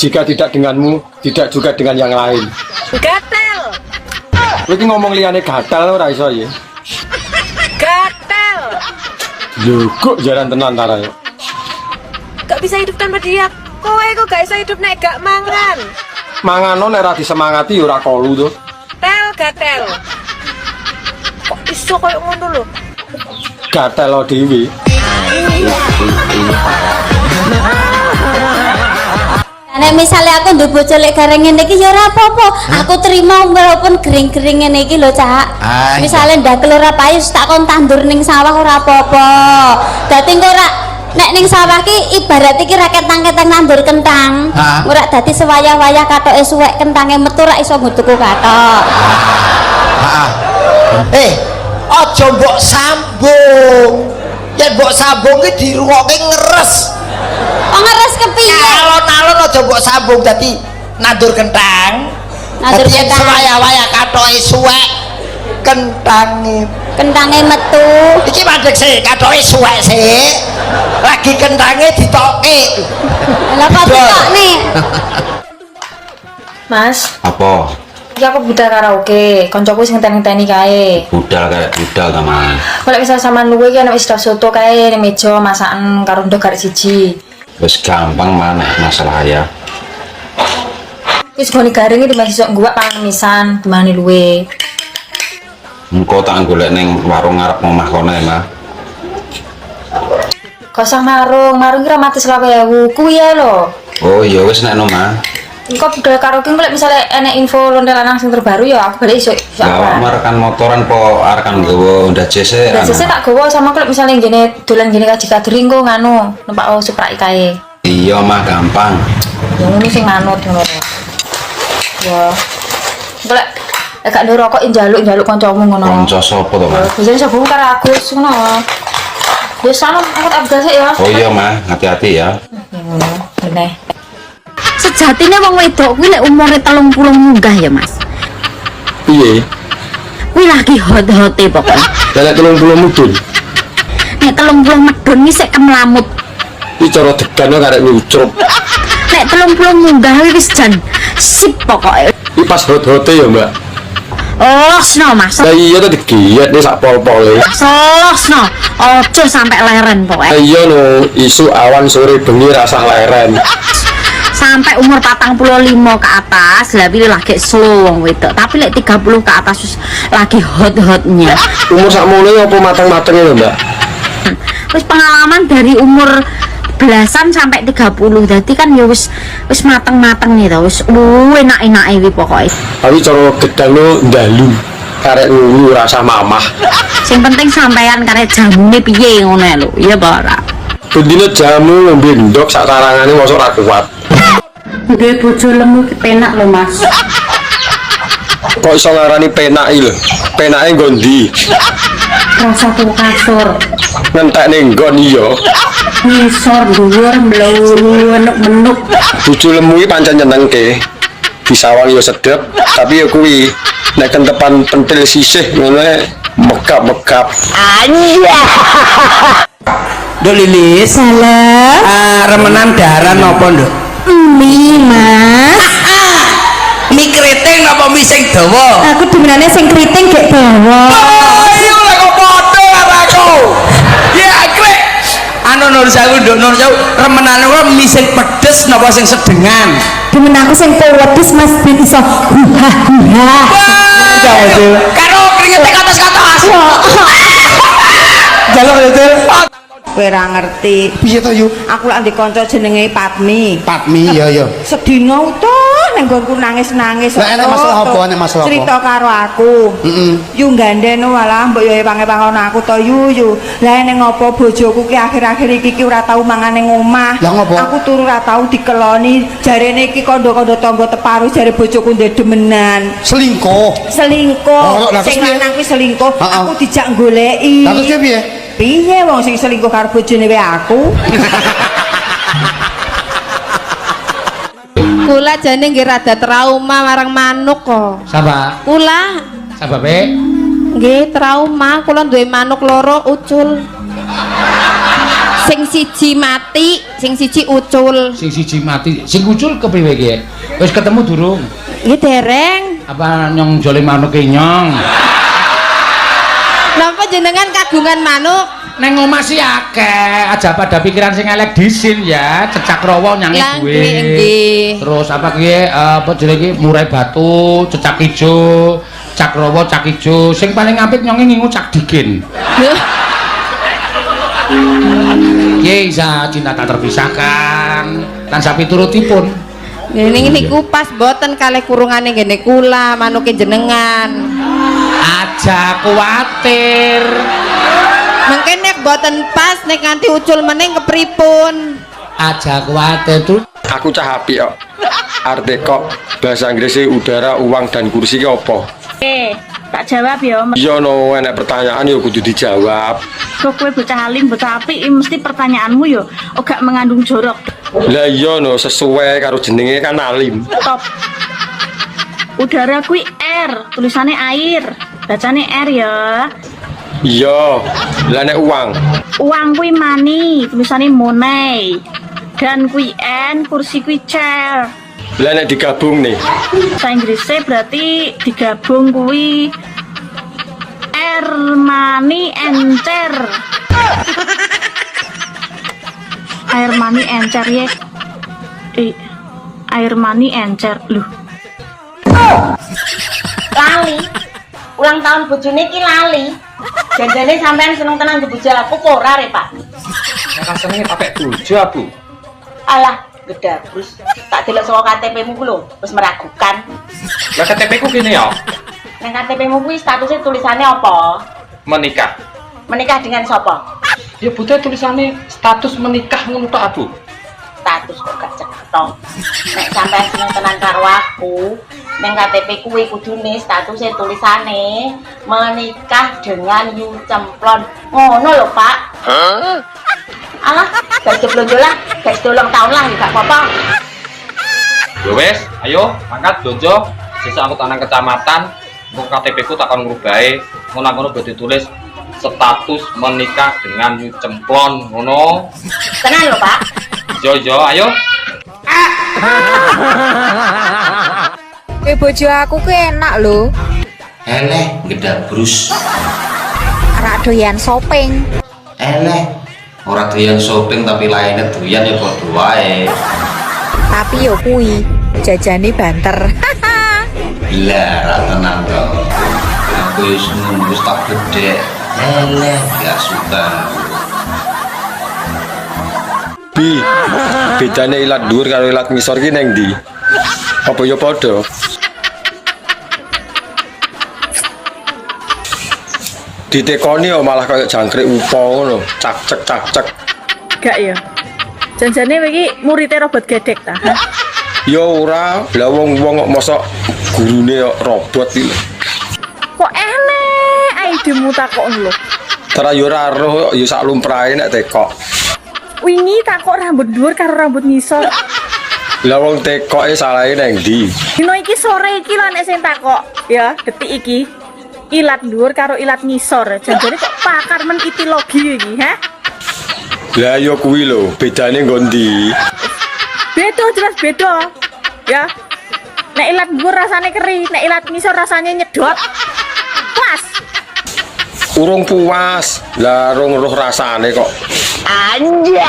Jika tidak denganmu, tidak juga dengan yang lain. Gatel. Kowe iki ngomong liyane gatal ora iso ya. Gatel. Lho kok jaran tenan ta yo. Gak bisa hidup tanpa dia. Kowe kok gak bisa hidup nek gak mangan. Mangano nek ora disemangati yo ora kolu to. Tel gatel. Kok iso koyo ngono lho? Gatel lo dhewe. Nek misalnya aku ndek bojo lek gareng ngene iki ya ora apa-apa. Aku terima walaupun gering-gering ngene iki lho, Cak. Misale ndakel ora payu tak kon tandur ning sawah ora apa-apa. Dadi engko ora nek ning sawah ki ibarat iki ra ketang-ketang nandur kentang. Ora dadi sewayah-wayah katoke suwek kentange metu ra iso ngutuku katok. Aja mbok sambung. Yen mbok sambung ki dirungokke ngeres. Oh ngeres kepiye? Alon-alon aja mbok sambung dadi nandur kentang. Nandur Dadi kentang. sewaya-waya katoke suwek kentangnya metu. Iki mandek sih katoke suwek sih. Lagi kentangnya ditokke. Lah kok ditokne? Mas, Apa? iki aku budal karaoke, koncoku sing ngenteni kae. Budal kayak budal ta, Mas. Kalau misal sampean luwe iki ana wis soto kae ning meja masakan karo ndok garek siji. Wis gampang maneh masalah ya. Wis gone garing iki masih sok guwak pangan misan, dimane luwe. Engko tak golek ning warung ngarep omah kono ya, Mas. Kosong marung kira mati 20.000 kuwi ya lho. Oh iya wis nek no, Mas. Engko budal karaoke engko lek misale enek info lonte lanang sing terbaru ya aku balik esuk. Lah awakmu rekan motoran po arekan nggawa Honda JC. Dan sesuk tak gowo sama klub misalnya gini dolan gini kaji kadering kok nganu numpak Supra kae. Iya mah gampang. Ya ngono sing manut ngono. Ya. Golek gak ndek rokok njaluk kancamu ngono. Kanca sapa to, Mas? Biasane sapa karo Agus ngono. Ya sana angkut abgas ya. Oh iya mah, hati-hati ya. Ya ngono, bener. Sejatine wong wedok kuwi lek umure 30 munggah ya, Mas. Piye? Kuwi lagi hot-hote pokoknya. Lah nek 30 mudun. Nek 30 medun iki sik kemlamut. Iki cara degan karek nyucrup. Nek 30 munggah wis jan sip pokoke. Iki pas hot-hote ya, Mbak. Losno, Mas. Lah iya to digiat nih sak pol-pole. Losno. Ojo sampai leren pokoknya. Iya no, isu awan sore bengi rasa leren. Sampai umur 45 ke atas lah pilih lagi slow wong wedok, tapi lek 30 ke atas wis lagi hot-hotnya. Umur sakmono apa mateng-matenge lho, Mbak? Wis pengalaman dari umur belasan sampai 30. Dadi kan ya wis mateng-mateng nih to, wis enak-enake iki pokoke. Tapi cara gedang lo ndalu. Karek ngulu rasa mamah. Sing penting sampean karek jamune piye ngono lho. Iya apa ora? Bendina jamu ngombe ndok sak tarangane mosok ra kuat. Duwe bojo lemu ki penak lho Mas. Kok iso ngarani penak iki lho? Penake nggo ndi? Rasa tuh kasur. Ngentekne nggon iya. Ngisor dhuwur mlulu menuk-menuk. Bojo lemu iki pancen nyenengke. Disawang yo sedep, tapi yo kuwi nek kentepan pentil sisih ngono megap-megap. Anya. Nduk Lilis. Salam. Remenan daran apa, Nduk? Mi, Mas. Mi keriting apa mi sing dawa? Aku demenane sing keriting gek dawa. Oh, iya lek kok padha karo aku. Ya, krek. Anu nur sewu, Nduk, nur sewu. Remenane kok mi sing pedes napa sing sedengan? Demen aku sing pedes Mas ben iso huha-huha. Karo kringete katos-katos. Jaluk ya, Til. Kowe ora ngerti. Piye to, Yu? Aku lak ndek kanca jenenge Patmi. Patmi, ya ya. Sedina utuh nang nggonku nangis-nangis. Lah enek masalah apa? Enek masalah apa? Cerita karo aku. Yu gandeno walah mbok yo pange-pangono aku to Yu. Lah ning ngopo bojoku ki akhir-akhir iki ora tau mangan ning omah. Lah ngopo? Aku turu ora tau dikeloni. Jarene iki kandha-kandha tangga teparu jare bojoku ndek demenan. Selingkuh. Selingkuh. Oh, lah, Sing terus piye? lanang kuwi selingkuh. Heeh. Aku dijak goleki. Lah terus piye? Piye wong sing selingkuh karo bojone wae aku? Kula jane nggih rada trauma marang manuk kok. Sapa? Kula Sapa be? nggih trauma, kula duwe manuk loro ucul. Sing siji mati, sing siji ucul. Sing siji mati, sing ucul kepriwe ki? Wis ketemu durung? Nggih dereng. Apa nyong jole manuke nyong? Napa jenengan kagungan manuk? Neng omah sih akeh, aja pada pikiran sing elek disin ya, cecak rawa nyangi Lah, duwe. nggih, nggih. Terus apa ki apa jenenge ki murai batu, cecak ijo, cak rawa, cak ijo. Sing paling apik nyonge ngingu cak dikin. Nggih, isa cinta tak terpisahkan. Lan sapi turutipun. Ning niku pas boten kalih kurungane ngene kula manuke jenengan. Aja kuwatir. Mungkin nek boten pas nek nganti ucul meneng kepripun? Aja kuwatir tuh. Aku cah apik kok. Arte kok bahasa Inggrisnya udara, uang dan kursi ki apa? Tak jawab ya. Iya no, enek pertanyaan ya kudu dijawab. Kok kowe bocah alim, bocah apik mesti pertanyaanmu yo gak mengandung jorok. Lah iya no, sesuai karo jenenge kan alim. Top. Udara kuwi air, tulisannya air. Bacane air ya. Iya, lah nek uang. Uang kuwi money, tulisannya money. Dan kuwi n, kursi kuwi chair. Lah nek digabung nih. Bahasa Inggrisnya berarti digabung kuwi air, money, and chair. Air money and chair ya. Air money and chair loh. Lali. Ulang tahun bojone iki lali. Jajane sampean seneng tenan bojo aku kok ora re, Pak? Nek senenge pakai bojo aku. Alah, gedabrus. Tak delok saka KTP-mu ku lho, wis meragukan. Lah KTP ku kene ya. Nang KTP-mu kuwi statusnya tulisannya apa? Menikah. Menikah dengan sapa? Ya butuh tulisannya status menikah ngono tok aku. Status kok gak cetha. Nek sampean seneng tenan karo aku, nang KTP kuwi kudune statusnya tulisane menikah dengan Yu Cemplon. Ngono lho, Pak. Alah, gak joblonjo lah, gak sedolong tahun lah gak apa-apa. Ya wes, ayo angkat blonjo. Sesuk aku tanang kecamatan, engko KTP ku takon ngrubahe. Ngono-ngono badhe tulis status menikah dengan Yu Cemplon ngono. Tenan lho, Pak. Yo ayo. Bojo aku ku enak lho. Eleh gedabrus. Ora doyan shopping. Eleh ora doyan shopping tapi lainnya doyan ya padha wae. Tapi yo kuwi jajane banter. Lah ra tenan to. Aku wis nunggu tak gede. Eleh gak suka. Bi, bedane ilat dhuwur karo ilat ngisor ki neng ndi? Apa ya padha? Ditekoni yo malah kayak jangkrik upo ngono, cak cek. gak ya? Janjane iki muridé robot gedek ta. Ya ora, lah wong kok mosok gurune kok robot iki. Kok enek idemu takon lho. Tara yo ora roh yo sak lumrahe nek tekok. Wingi takok rambut dhuwur karo rambut ngisor. Lah wong tekoke salahe nang ndi? Dino iki sore iki lho nek sing takok, ya, detik iki. Ilat dhuwur karo ilat ngisor. Janjane kok pakar men etiologi iki, ha? Lah yo kuwi lho, bedane nggo ndi? Beda jelas beda. Ya. Nek ilat dhuwur rasane keri, nek ilat ngisor rasane nyedot. Pas. Urung puas. Lah rong roh rasane kok. Anjay.